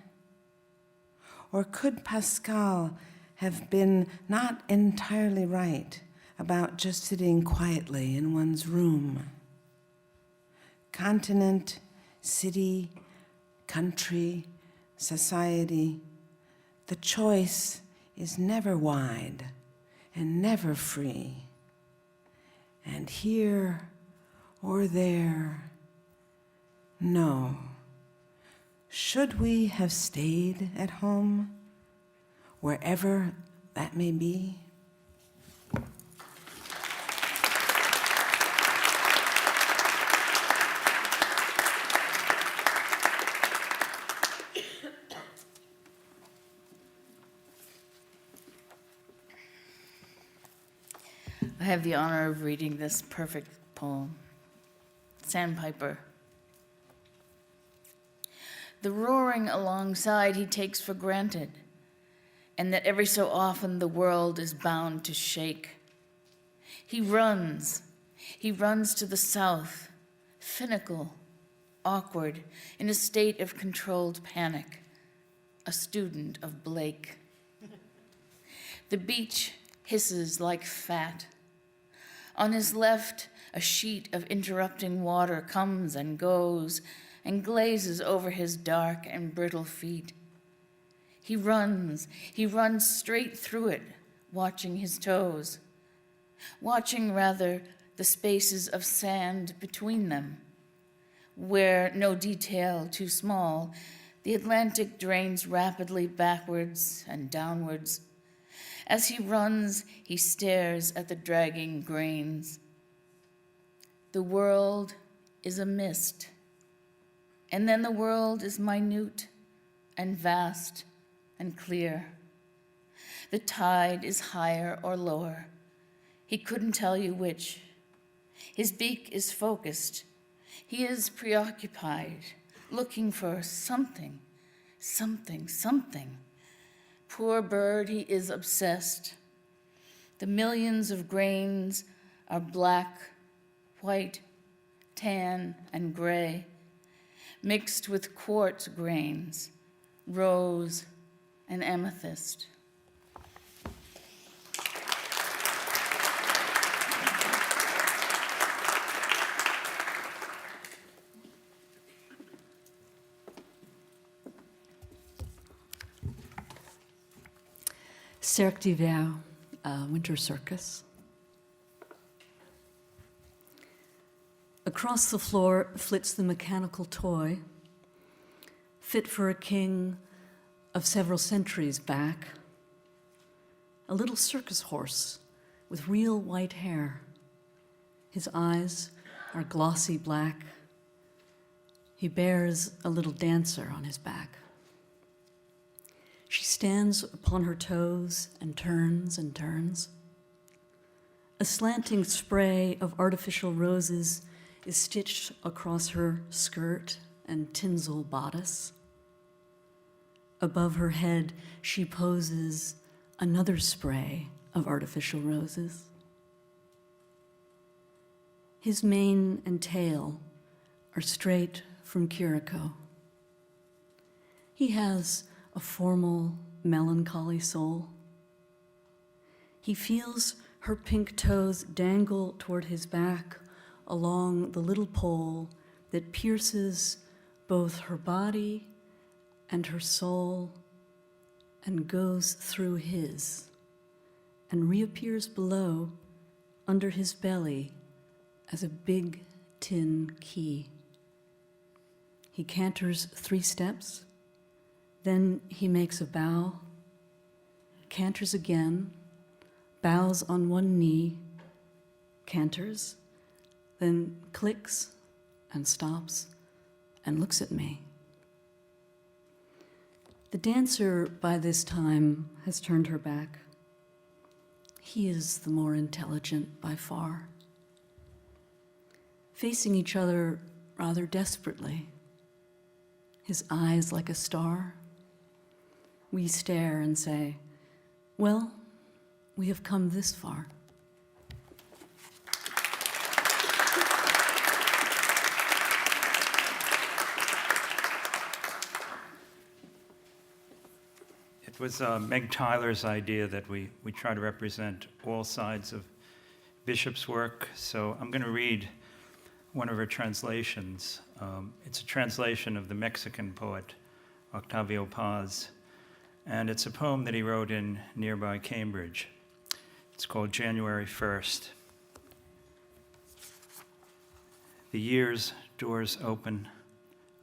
Or could Pascal have been not entirely right about just sitting quietly in one's room? Continent, city, country, society, the choice is never wide and never free. And here or there, no. Should we have stayed at home, wherever that may be? I have the honor of reading this perfect poem, Sandpiper. The roaring alongside he takes for granted, and that every so often the world is bound to shake. He runs to the south, finical, awkward, in a state of controlled panic, a student of Blake. The beach hisses like fat. On his left, a sheet of interrupting water comes and goes and glazes over his dark and brittle feet. He runs straight through it, watching his toes, watching rather the spaces of sand between them, where no detail too small, the Atlantic drains rapidly backwards and downwards. As he runs, he stares at the dragging grains. The world is a mist, and then the world is minute and vast and clear. The tide is higher or lower. He couldn't tell you which. His beak is focused. He is preoccupied, looking for something. Poor bird, he is obsessed. The millions of grains are black, white, tan, and gray, mixed with quartz grains, rose, and amethyst. Cirque d'hiver, winter circus. Across the floor flits the mechanical toy, fit for a king of several centuries back. A little circus horse with real white hair. His eyes are glossy black. He bears a little dancer on his back. She stands upon her toes and turns and turns. A slanting spray of artificial roses is stitched across her skirt and tinsel bodice. Above her head, she poses another spray of artificial roses. His mane and tail are straight from Curico. He has a formal, melancholy soul. He feels her pink toes dangle toward his back along the little pole that pierces both her body and her soul and goes through his and reappears below under his belly as a big tin key. He canters 3 steps, then he makes a bow, canters again, bows on one knee, canters, then clicks and stops and looks at me. The dancer by this time has turned her back. He is the more intelligent by far. Facing each other rather desperately, his eyes like a star, we stare and say, well, we have come this far. It was Meg Tyler's idea that we try to represent all sides of Bishop's work, so I'm going to read one of her translations. It's a translation of the Mexican poet Octavio Paz, and it's a poem that he wrote in nearby Cambridge. It's called January 1st. The year's doors open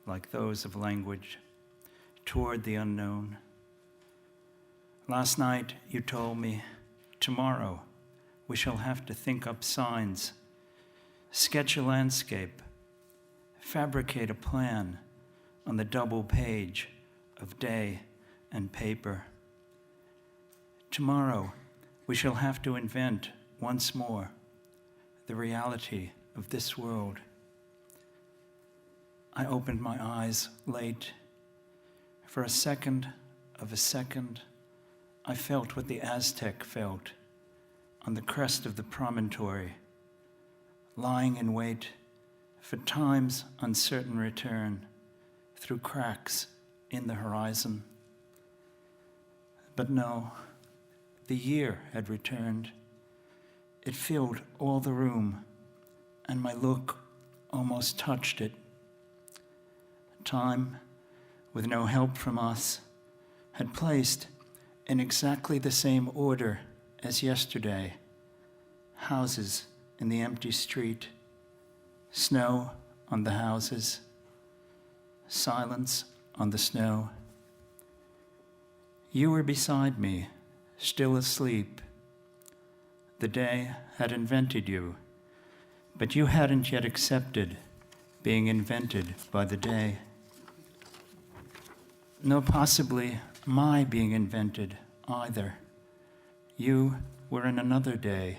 like those of language toward the unknown. Last night you told me, tomorrow we shall have to think up signs, sketch a landscape, fabricate a plan on the double page of day and paper. Tomorrow we shall have to invent once more the reality of this world. I opened my eyes late. For a second of a second, I felt what the Aztec felt on the crest of the promontory, lying in wait for time's uncertain return through cracks in the horizon. But no, the year had returned. It filled all the room, and my look almost touched it. Time, with no help from us, had placed in exactly the same order as yesterday, houses in the empty street, snow on the houses, silence on the snow. You were beside me, still asleep. The day had invented you, but you hadn't yet accepted being invented by the day. No, possibly my being invented either. You were in another day.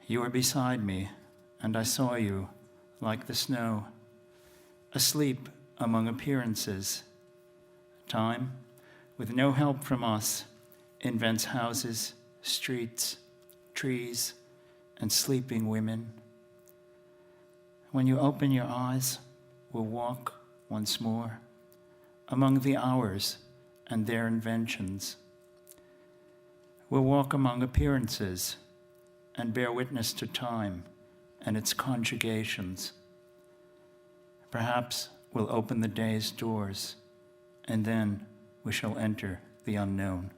You were beside me, and I saw you, like the snow, asleep among appearances. Time, with no help from us, invents houses, streets, trees, and sleeping women. When you open your eyes, we'll walk once more among the hours and their inventions. We'll walk among appearances and bear witness to time and its conjugations. Perhaps we'll open the day's doors, and then we shall enter the unknown.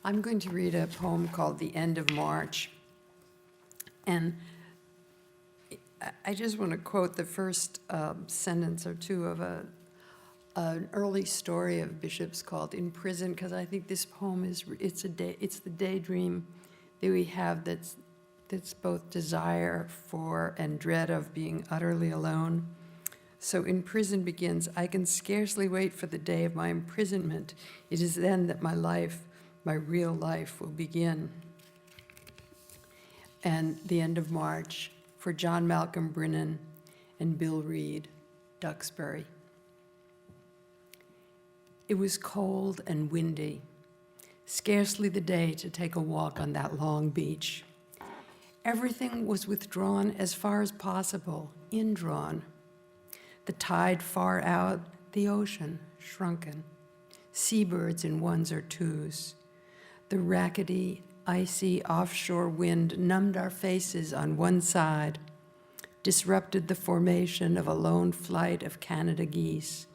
I'm going to read a poem called The End of March. And I just want to quote the first sentence or two of an early story of Bishop's called In Prison, because I think this poem it's the daydream that we have that's both desire for and dread of being utterly alone. So In Prison begins, I can scarcely wait for the day of my imprisonment. It is then that my life, my real life, will begin. And The End of March, for John Malcolm Brennan, and Bill Reed, Duxbury. It was cold and windy, scarcely the day to take a walk on that long beach. Everything was withdrawn as far as possible, indrawn. The tide far out, the ocean shrunken, seabirds in ones or twos. The rackety, icy offshore wind numbed our faces on one side, disrupted the formation of a lone flight of Canada geese,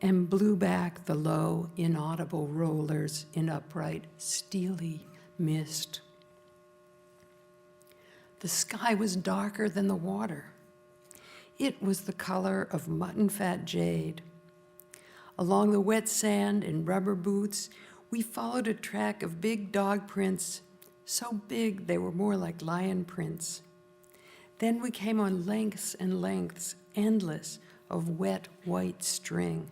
and blew back the low, inaudible rollers in upright, steely mist. The sky was darker than the water. It was the color of mutton fat jade. Along the wet sand in rubber boots, we followed a track of big dog prints, so big they were more like lion prints. Then we came on lengths and lengths, endless, of wet white string,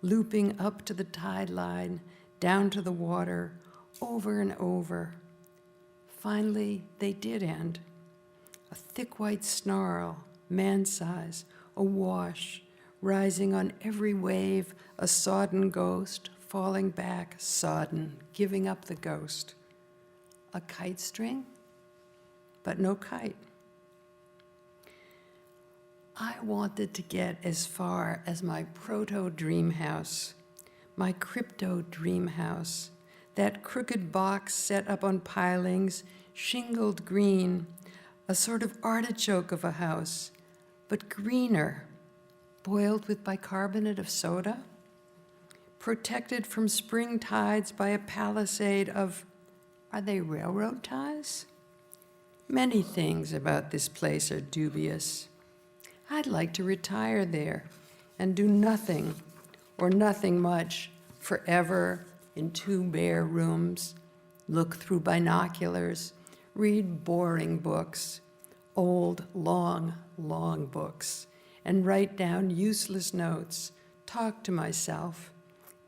looping up to the tide line, down to the water, over and over. Finally, they did end. A thick white snarl, man-size, awash, rising on every wave, a sodden ghost, falling back, sodden, giving up the ghost. A kite string, but no kite. I wanted to get as far as my proto-dream house, my crypto-dream house, that crooked box set up on pilings, shingled green, a sort of artichoke of a house, but greener, boiled with bicarbonate of soda, protected from spring tides by a palisade of, are they railroad ties? Many things about this place are dubious. I'd like to retire there and do nothing, or nothing much, forever in 2 bare rooms, look through binoculars, read boring books, old, long, long books, and write down useless notes, talk to myself,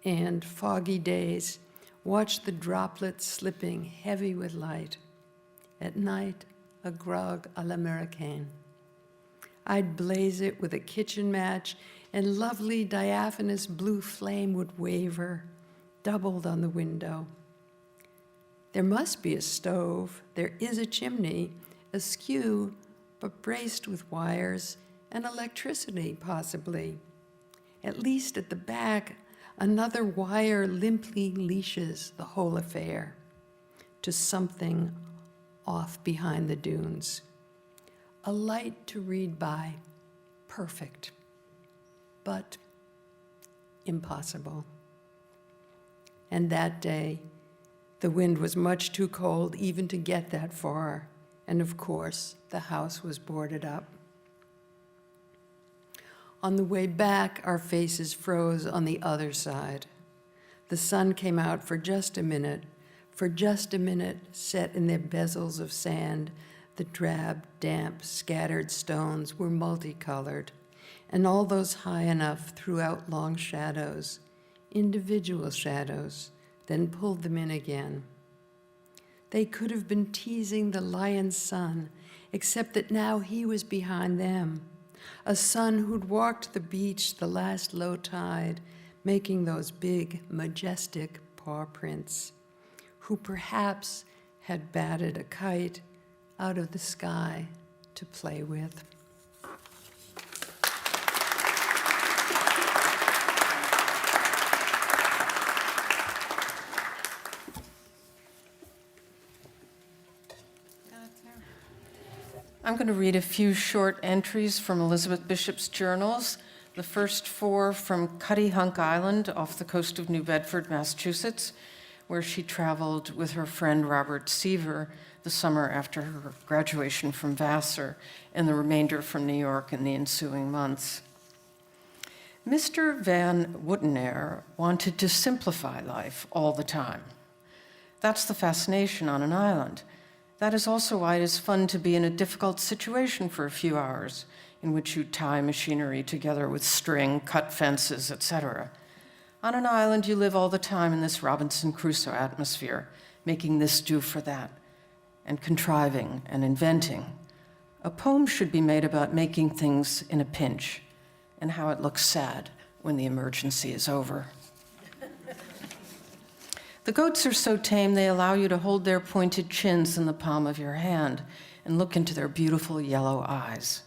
and, foggy days, watch the droplets slipping heavy with light. At night, a grog à l'américaine. I'd blaze it with a kitchen match, and lovely diaphanous blue flame would waver, doubled on the window. There must be a stove. There is a chimney, askew, but braced with wires, and electricity, possibly. At least at the back, another wire limply leashes the whole affair to something off behind the dunes. A light to read by, perfect, but impossible. And that day, the wind was much too cold even to get that far, and of course, the house was boarded up. On the way back, our faces froze on the other side. The sun came out for just a minute, set in their bezels of sand. The drab, damp, scattered stones were multicolored, and all those high enough threw out long shadows, individual shadows, then pulled them in again. They could have been teasing the lion's son, except that now he was behind them, a son who'd walked the beach the last low tide, making those big, majestic paw prints, who perhaps had batted a kite out of the sky to play with. I'm going to read a few short entries from Elizabeth Bishop's journals, the first 4 from Cuttyhunk Island off the coast of New Bedford, Massachusetts, where she traveled with her friend Robert Seaver the summer after her graduation from Vassar, and the remainder from New York in the ensuing months. Mr. Van Woutenaer wanted to simplify life all the time. That's the fascination on an island. That is also why it is fun to be in a difficult situation for a few hours, in which you tie machinery together with string, cut fences, etc. On an island, you live all the time in this Robinson Crusoe atmosphere, making this do for that, and contriving and inventing. A poem should be made about making things in a pinch and how it looks sad when the emergency is over. The goats are so tame they allow you to hold their pointed chins in the palm of your hand and look into their beautiful yellow eyes.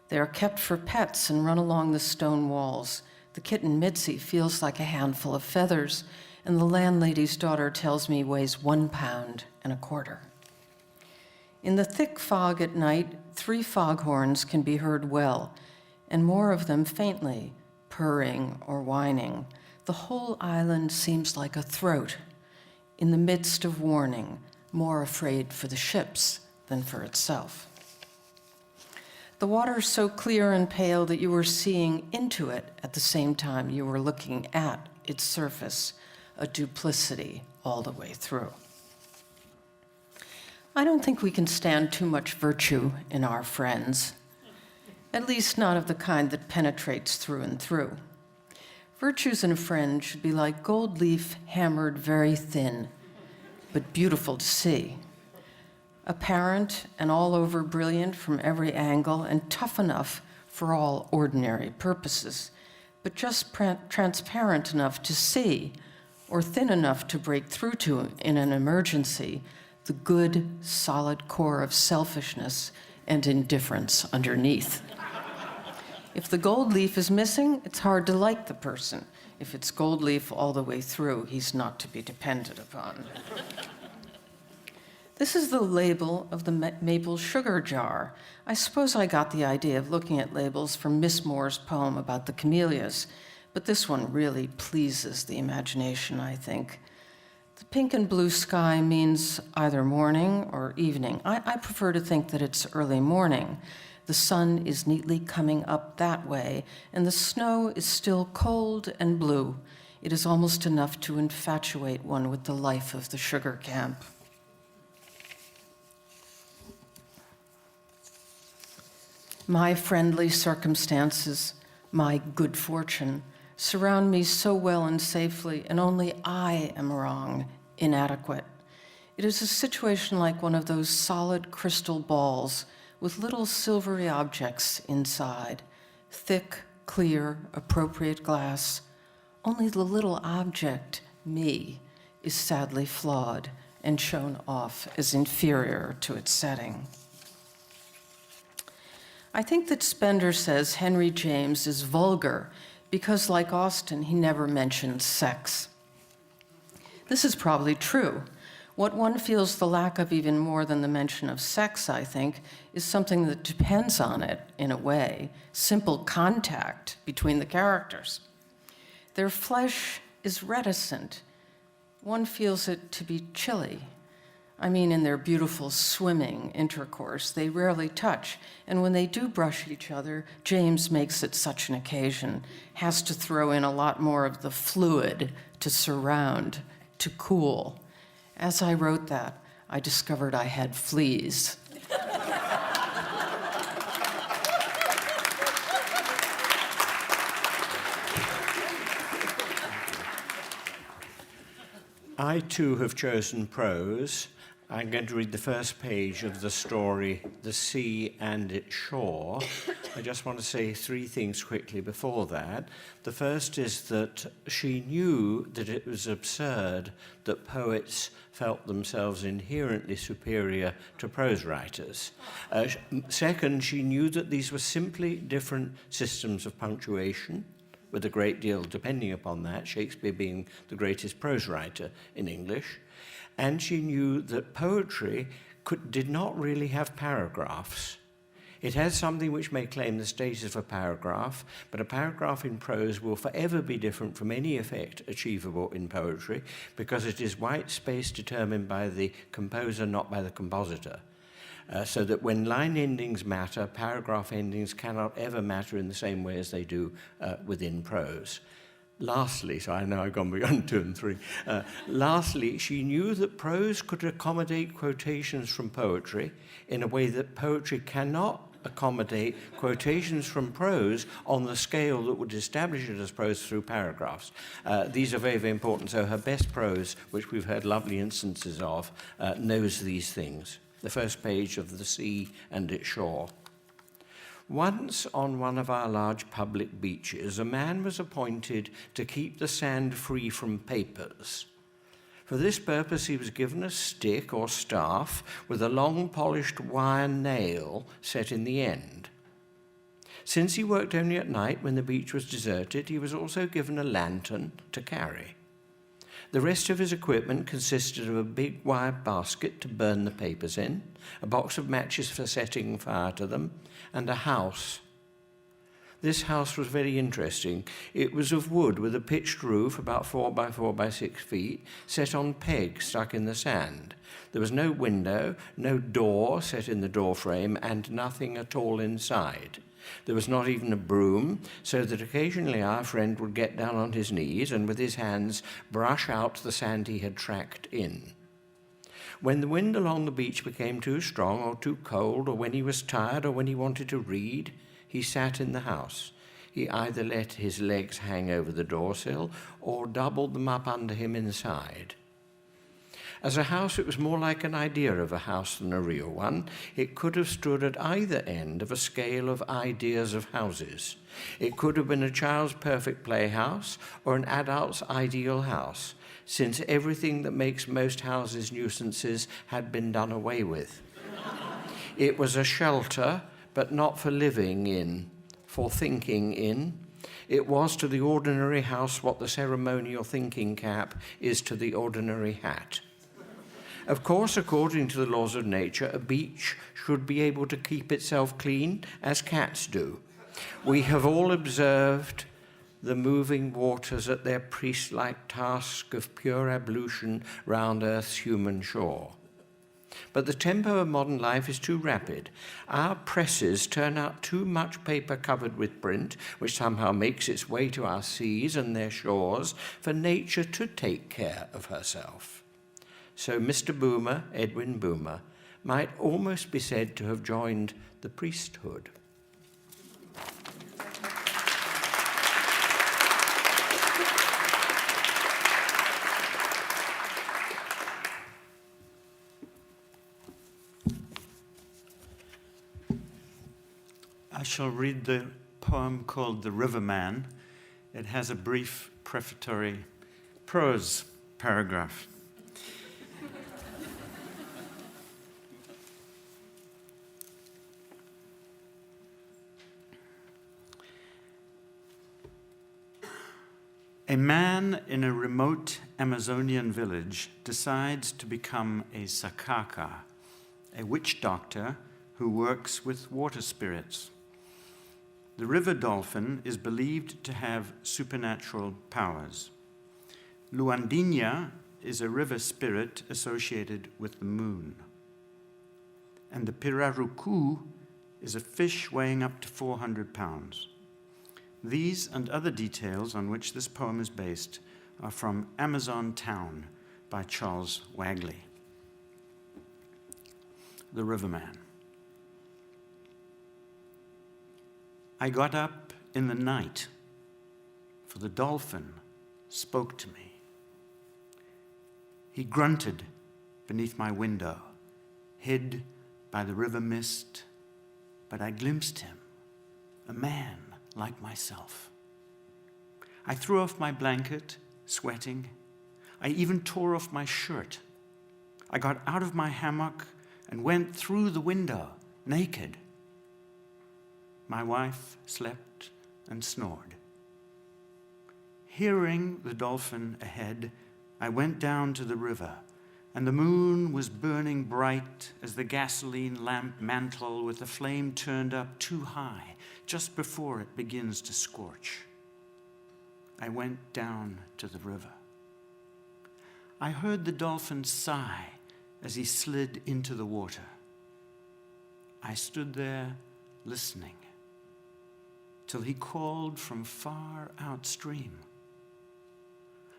They are kept for pets and run along the stone walls. The kitten Mitzi feels like a handful of feathers, and the landlady's daughter tells me weighs 1 pound and a quarter. In the thick fog at night, 3 foghorns can be heard well, and more of them faintly, purring or whining. The whole island seems like a throat, in the midst of warning, more afraid for the ships than for itself. The water so clear and pale that you were seeing into it at the same time you were looking at its surface, a duplicity all the way through. I don't think we can stand too much virtue in our friends, at least not of the kind that penetrates through and through. Virtues in a friend should be like gold leaf hammered very thin, but beautiful to see. Apparent and all over brilliant from every angle and tough enough for all ordinary purposes, but just transparent enough to see, or thin enough to break through to in an emergency, the good, solid core of selfishness and indifference underneath. If the gold leaf is missing, it's hard to like the person. If it's gold leaf all the way through, he's not to be depended upon. This is the label of the maple sugar jar. I suppose I got the idea of looking at labels from Miss Moore's poem about the camellias, but this one really pleases the imagination, I think. The pink and blue sky means either morning or evening. I prefer to think that it's early morning. The sun is neatly coming up that way, and the snow is still cold and blue. It is almost enough to infatuate one with the life of the sugar camp. My friendly circumstances, my good fortune, surround me so well and safely, and only I am wrong, inadequate. It is a situation like one of those solid crystal balls with little silvery objects inside, thick, clear, appropriate glass. Only the little object, me, is sadly flawed and shown off as inferior to its setting. I think that Spender says Henry James is vulgar because, like Austen, he never mentions sex. This is probably true. What one feels the lack of even more than the mention of sex, I think, is something that depends on it, in a way, simple contact between the characters. Their flesh is reticent. One feels it to be chilly. I mean, in their beautiful swimming intercourse, they rarely touch, and when they do brush each other, James makes it such an occasion, has to throw in a lot more of the fluid to surround, to cool. As I wrote that, I discovered I had fleas. I too have chosen prose. I'm going to read the first page of the story, The Sea and Its Shore. I just want to say 3 things quickly before that. The first is that she knew that it was absurd that poets felt themselves inherently superior to prose writers. Second, she knew that these were simply different systems of punctuation, with a great deal depending upon that, Shakespeare being the greatest prose writer in English. And she knew that poetry did not really have paragraphs. It has something which may claim the status of a paragraph, but a paragraph in prose will forever be different from any effect achievable in poetry, because it is white space determined by the composer, not by the compositor. So that when line endings matter, paragraph endings cannot ever matter in the same way as they do within prose. Lastly, so I know I've gone beyond 2 and 3. Lastly, she knew that prose could accommodate quotations from poetry in a way that poetry cannot accommodate quotations from prose on the scale that would establish it as prose through paragraphs. These are very, very important. So her best prose, which we've heard lovely instances of, knows these things. the first page of The Sea and Its Shore. Once on one of our large public beaches, a man was appointed to keep the sand free from papers. For this purpose, he was given a stick or staff with a long polished wire nail set in the end. Since he worked only at night when the beach was deserted, he was also given a lantern to carry. The rest of his equipment consisted of a big wire basket to burn the papers in, a box of matches for setting fire to them, and a house. This house was very interesting. It was of wood with a pitched roof about 4 by 4 by 6 feet, set on pegs stuck in the sand. There was no window, no door set in the door frame, and nothing at all inside. There was not even a broom, so that occasionally our friend would get down on his knees and with his hands brush out the sand he had tracked in. When the wind along the beach became too strong or too cold, or when he was tired or when he wanted to read, he sat in the house. He either let his legs hang over the doorsill or doubled them up under him inside. As a house, it was more like an idea of a house than a real one. It could have stood at either end of a scale of ideas of houses. It could have been a child's perfect playhouse or an adult's ideal house, since everything that makes most houses nuisances had been done away with. It was a shelter, but not for living in, for thinking in. It was to the ordinary house what the ceremonial thinking cap is to the ordinary hat. Of course, according to the laws of nature, a beach should be able to keep itself clean, as cats do. We have all observed the moving waters at their priest-like task of pure ablution round Earth's human shore. But the tempo of modern life is too rapid. Our presses turn out too much paper covered with print, which somehow makes its way to our seas and their shores, for nature to take care of herself. So Mr. Boomer, Edwin Boomer, might almost be said to have joined the priesthood. I shall read the poem called The Riverman. It has a brief prefatory prose paragraph. A man in a remote Amazonian village decides to become a sakaka, a witch doctor who works with water spirits. The river dolphin is believed to have supernatural powers. Luandinha is a river spirit associated with the moon. And the pirarucu is a fish weighing up to 400 pounds. These and other details on which this poem is based are from Amazon Town by Charles Wagley. The Riverman. I got up in the night, for the dolphin spoke to me. He grunted beneath my window, hid by the river mist, but I glimpsed him, a man like myself. I threw off my blanket, sweating. I even tore off my shirt. I got out of my hammock and went through the window, naked. My wife slept and snored. Hearing the dolphin ahead, I went down to the river, and the moon was burning bright as the gasoline lamp mantle with the flame turned up too high, just before it begins to scorch. I went down to the river. I heard the dolphin sigh as he slid into the water. I stood there listening till he called from far outstream.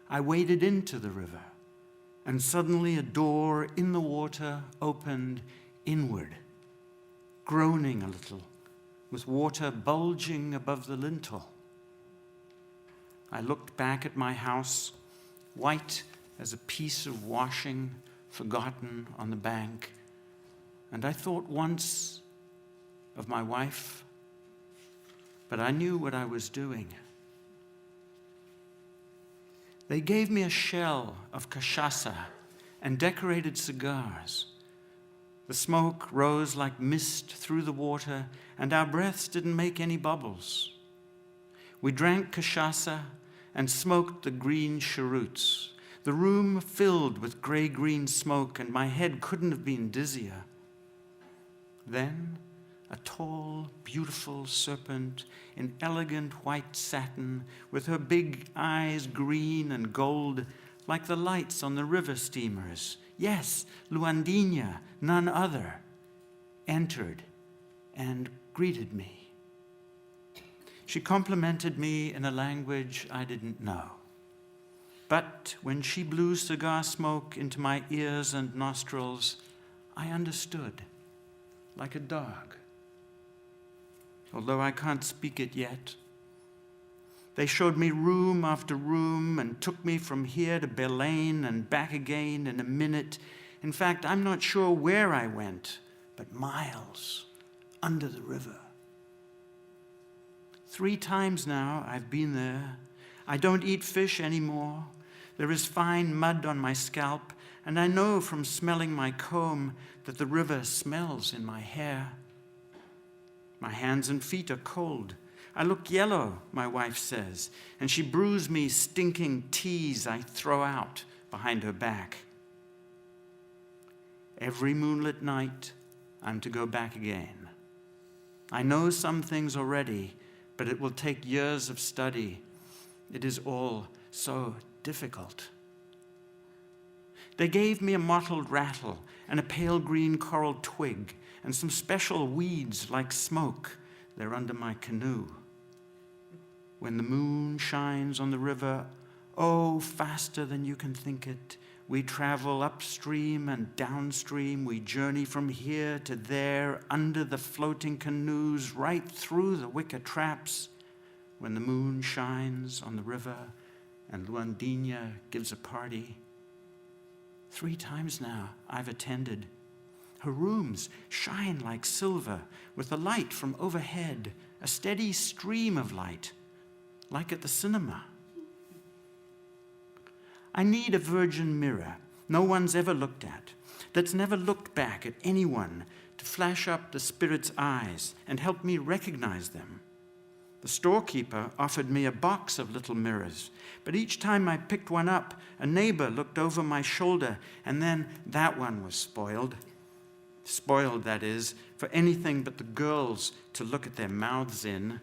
I waded into the river, and suddenly a door in the water opened inward, groaning a little, with water bulging above the lintel. I looked back at my house, white as a piece of washing forgotten on the bank, And I thought once of my wife, but I knew what I was doing. They gave me a shell of cachaça and decorated cigars. The smoke rose like mist through the water, and our breaths didn't make any bubbles. We drank cachaça and smoked the green cheroots. The room filled with gray-green smoke, and my head couldn't have been dizzier. Then, a tall, beautiful serpent in elegant white satin, with her big eyes green and gold, like the lights on the river steamers. Yes, Luandinha, none other, entered and greeted me. She complimented me in a language I didn't know. But when she blew cigar smoke into my ears and nostrils, I understood, like a dog. Although I can't speak it yet. They showed me room after room and took me from here to Belém and back again in a minute. In fact, I'm not sure where I went, but miles under the river. 3 times now I've been there. I don't eat fish anymore. There is fine mud on my scalp, and I know from smelling my comb that the river smells in my hair. My hands and feet are cold. I look yellow, my wife says, and she brews me stinking teas I throw out behind her back. Every moonlit night, I'm to go back again. I know some things already, but it will take years of study. It is all so difficult. They gave me a mottled rattle and a pale green coral twig and some special weeds like smoke. They're under my canoe. When the moon shines on the river, oh, faster than you can think it, we travel upstream and downstream. We journey from here to there, under the floating canoes, right through the wicker traps. When the moon shines on the river and Luandinha gives a party. 3 times now I've attended. Her rooms shine like silver with the light from overhead, a steady stream of light, like at the cinema. I need a virgin mirror no one's ever looked at, that's never looked back at anyone, to flash up the spirit's eyes and help me recognize them. The storekeeper offered me a box of little mirrors, but each time I picked one up, a neighbor looked over my shoulder, and then that one was spoiled. Spoiled, that is, for anything but the girls to look at their mouths in,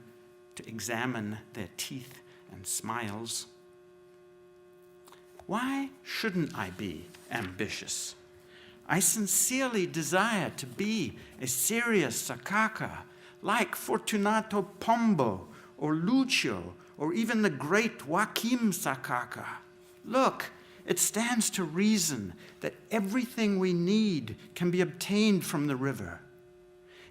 to examine their teeth and smiles. Why shouldn't I be ambitious? I sincerely desire to be a serious sakaka, like Fortunato Pombo or Lucio or even the great Joaquim Sakaka. Look, it stands to reason that everything we need can be obtained from the river.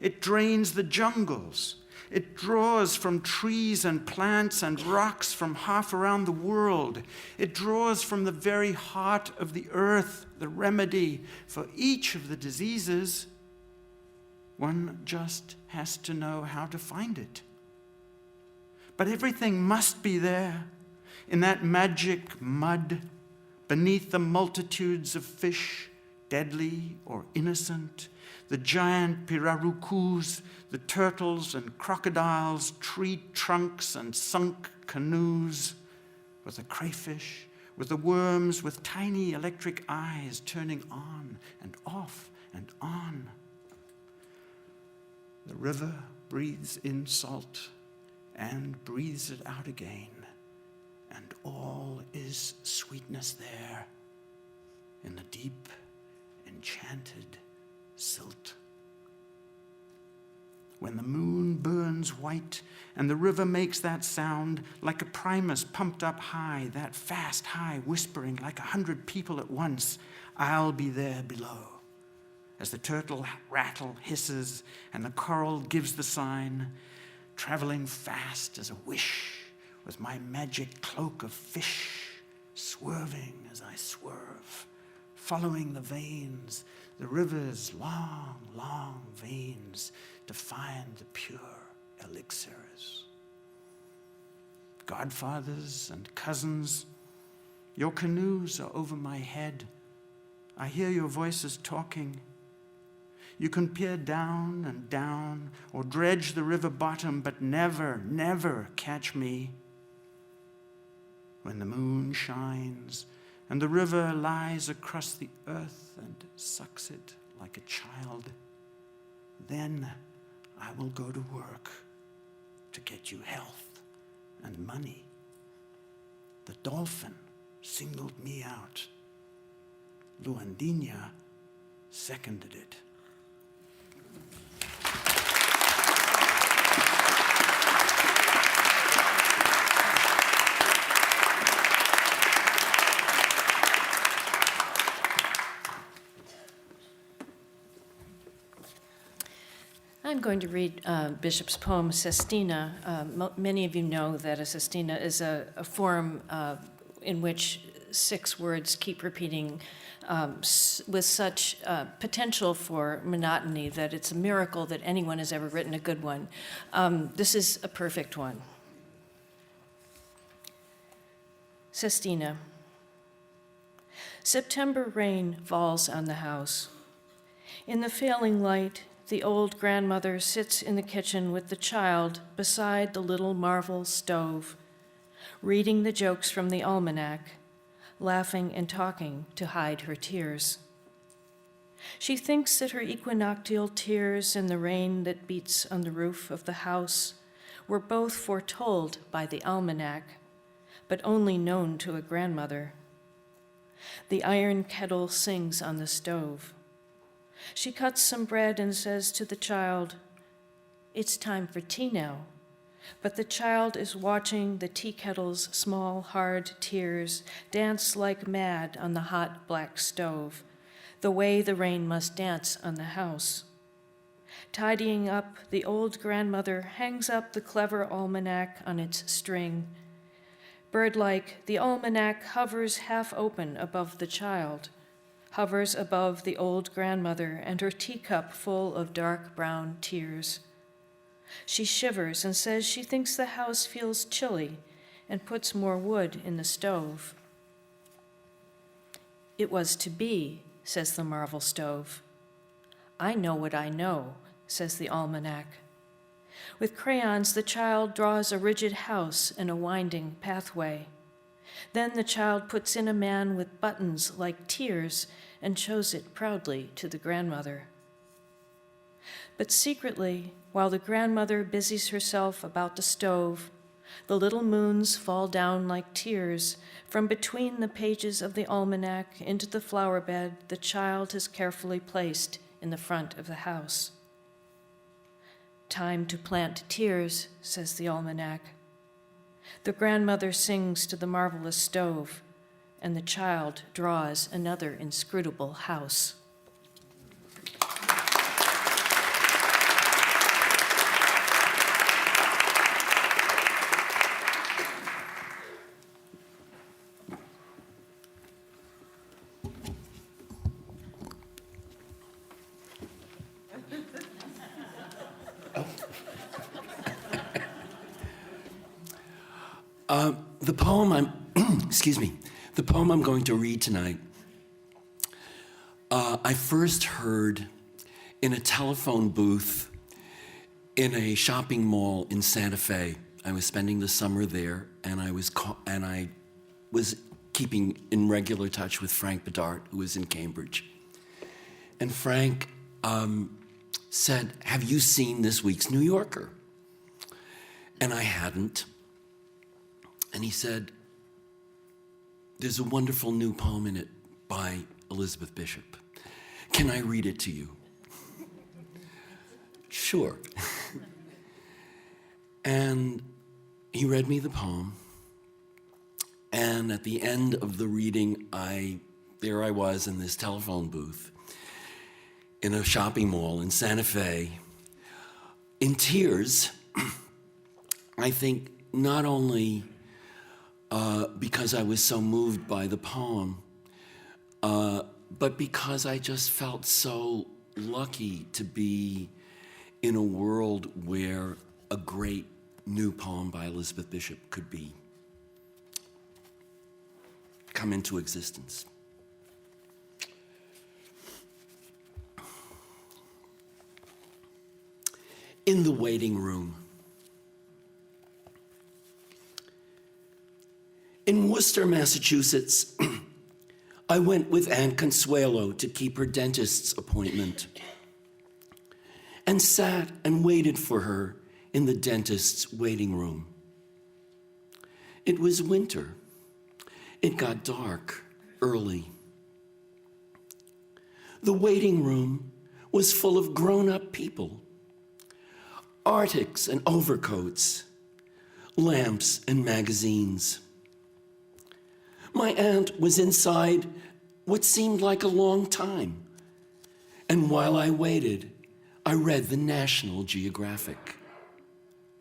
It drains the jungles. It draws from trees and plants and rocks from half around the world. It draws from the very heart of the earth the remedy for each of the diseases. One just has to know how to find it. But everything must be there, in that magic mud, beneath the multitudes of fish, deadly or innocent, the giant pirarucus, the turtles and crocodiles, tree trunks and sunk canoes, with the crayfish, with the worms with tiny electric eyes turning on and off and on. The river breathes in salt and breathes it out again, and all is sweetness there in the deep, enchanted silt. When the moon burns white and the river makes that sound like a primus pumped up high, that fast high whispering like 100 people at once, I'll be there below. As the turtle rattle hisses and the coral gives the sign, traveling fast as a wish with my magic cloak of fish, swerving as I swerve, following the veins the river's long, long veins to find the pure elixirs. Godfathers and cousins, your canoes are over my head. I hear your voices talking. You can peer down and down or dredge the river bottom, but never, never catch me. When the moon shines and the river lies across the earth and sucks it like a child, then I will go to work to get you health and money. The dolphin singled me out. Luandina seconded it. I'm going to read Bishop's poem, Cestina. Many of you know that a sestina is a form in which 6 words keep repeating with such potential for monotony that it's a miracle that anyone has ever written a good one. This is a perfect one. Cestina. September rain falls on the house. In the failing light, the old grandmother sits in the kitchen with the child beside the little marble stove, reading the jokes from the almanac, laughing and talking to hide her tears. She thinks that her equinoctial tears and the rain that beats on the roof of the house were both foretold by the almanac, but only known to a grandmother. The iron kettle sings on the stove. She cuts some bread and says to the child, "It's time for tea now." But the child is watching the tea kettle's small, hard tears dance like mad on the hot black stove, the way the rain must dance on the house. Tidying up, the old grandmother hangs up the clever almanac on its string. Bird-like, the almanac hovers half open above the child, hovers above the old grandmother and her teacup full of dark brown tears. She shivers and says she thinks the house feels chilly and puts more wood in the stove. "It was to be," says the marble stove. "I know what I know," says the almanac. With crayons, the child draws a rigid house and a winding pathway. Then the child puts in a man with buttons like tears and shows it proudly to the grandmother. But secretly, while the grandmother busies herself about the stove, the little moons fall down like tears from between the pages of the almanac into the flower bed the child has carefully placed in the front of the house. "Time to plant tears," says the almanac. The grandmother sings to the marvelous stove, and the child draws another inscrutable house. The poem the poem I'm going to read tonight, I first heard in a telephone booth in a shopping mall in Santa Fe. I was spending the summer there, and I was keeping in regular touch with Frank Bedard, who was in Cambridge. And Frank said, "Have you seen this week's New Yorker?" And I hadn't. And he said, "There's a wonderful new poem in it by Elizabeth Bishop. Can I read it to you?" Sure. And he read me the poem. And at the end of the reading, there I was in this telephone booth in a shopping mall in Santa Fe, in tears. I think not only because I was so moved by the poem, but because I just felt so lucky to be in a world where a great new poem by Elizabeth Bishop could come into existence. In the waiting room. In Worcester, Massachusetts, I went with Aunt Consuelo to keep her dentist's appointment and sat and waited for her in the dentist's waiting room. It was winter. It got dark early. The waiting room was full of grown-up people, arctics and overcoats, lamps and magazines. My aunt was inside what seemed like a long time, and while I waited, I read the National Geographic.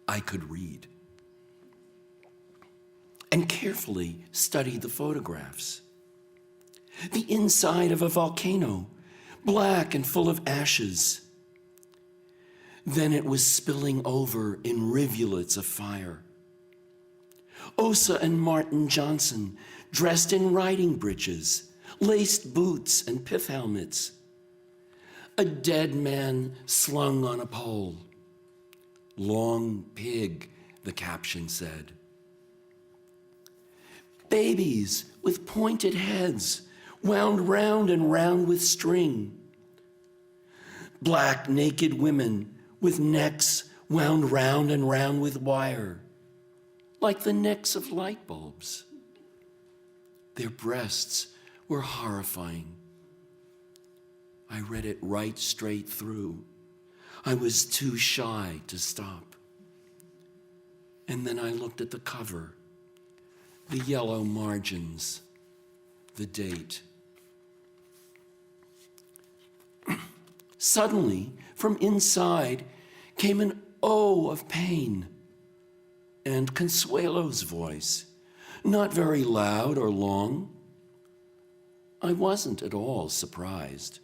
I could read. And carefully studied the photographs. The inside of a volcano, black and full of ashes. Then it was spilling over in rivulets of fire. Osa and Martin Johnson, dressed in riding breeches, laced boots and pith helmets. A dead man slung on a pole. Long pig, the caption said. Babies with pointed heads, wound round and round with string. Black naked women with necks wound round and round with wire, like the necks of light bulbs. Their breasts were horrifying. I read it right straight through. I was too shy to stop. And then I looked at the cover, the yellow margins, the date. Suddenly, from inside, came an oh of pain and Consuelo's voice, not very loud or long. I wasn't at all surprised.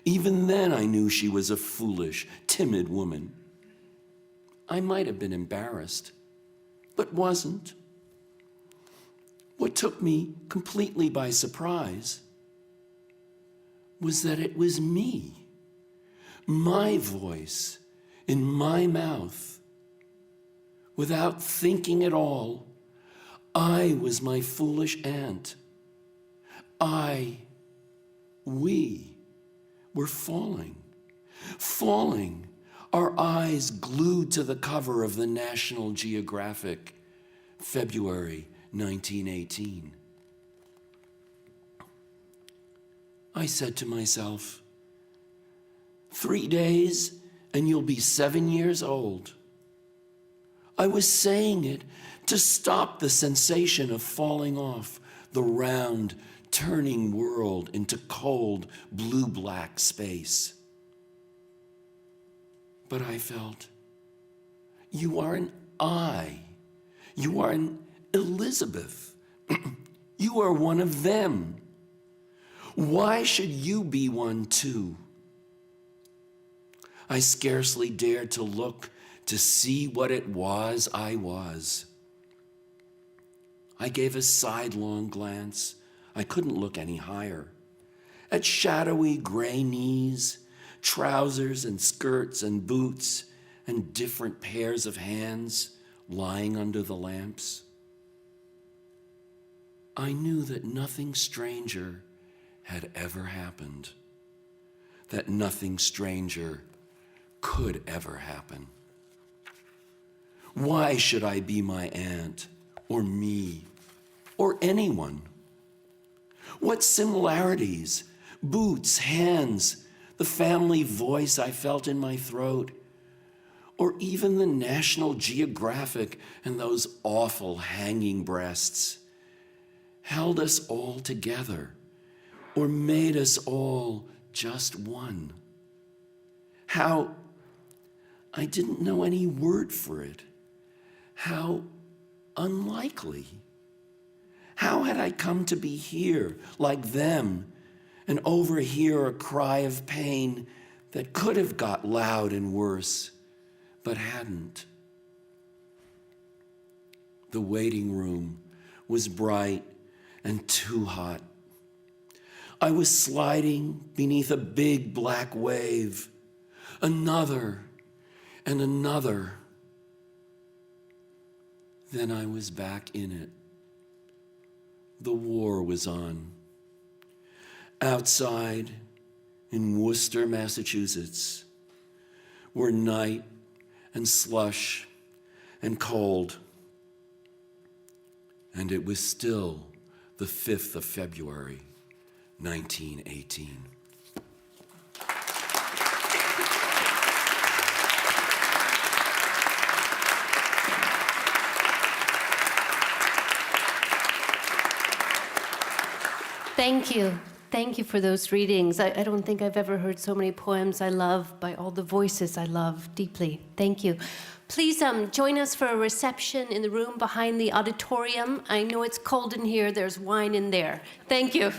Even then, I knew she was a foolish, timid woman. I might have been embarrassed, but wasn't. What took me completely by surprise was that it was me, my voice in my mouth. Without thinking at all, I was my foolish aunt. We were falling, our eyes glued to the cover of the National Geographic, February 1918. I said to myself, 3 days and you'll be 7 years old. I was saying it to stop the sensation of falling off the round, turning world into cold, blue-black space. But I felt, you are an I. You are an Elizabeth. You are one of them. Why should you be one too? I scarcely dared to look to see what it was I was. I gave a sidelong glance. I couldn't look any higher. At shadowy gray knees, trousers and skirts and boots, and different pairs of hands lying under the lamps. I knew that nothing stranger had ever happened, that nothing stranger could ever happen. Why should I be my aunt, or me, or anyone? What similarities, boots, hands, the family voice I felt in my throat, or even the National Geographic and those awful hanging breasts, held us all together, or made us all just one? How, I didn't know any word for it. How unlikely. How had I come to be here like them and overhear a cry of pain that could have got loud and worse, but hadn't. The waiting room was bright and too hot. I was sliding beneath a big black wave, another and another. Then I was back in it. The war was on. Outside in Worcester, Massachusetts, were night and slush and cold. And it was still the 5th of February, 1918. Thank you. Thank you for those readings. I don't think I've ever heard so many poems I love by all the voices I love deeply. Thank you. Please join us for a reception in the room behind the auditorium. I know it's cold in here. There's wine in there. Thank you.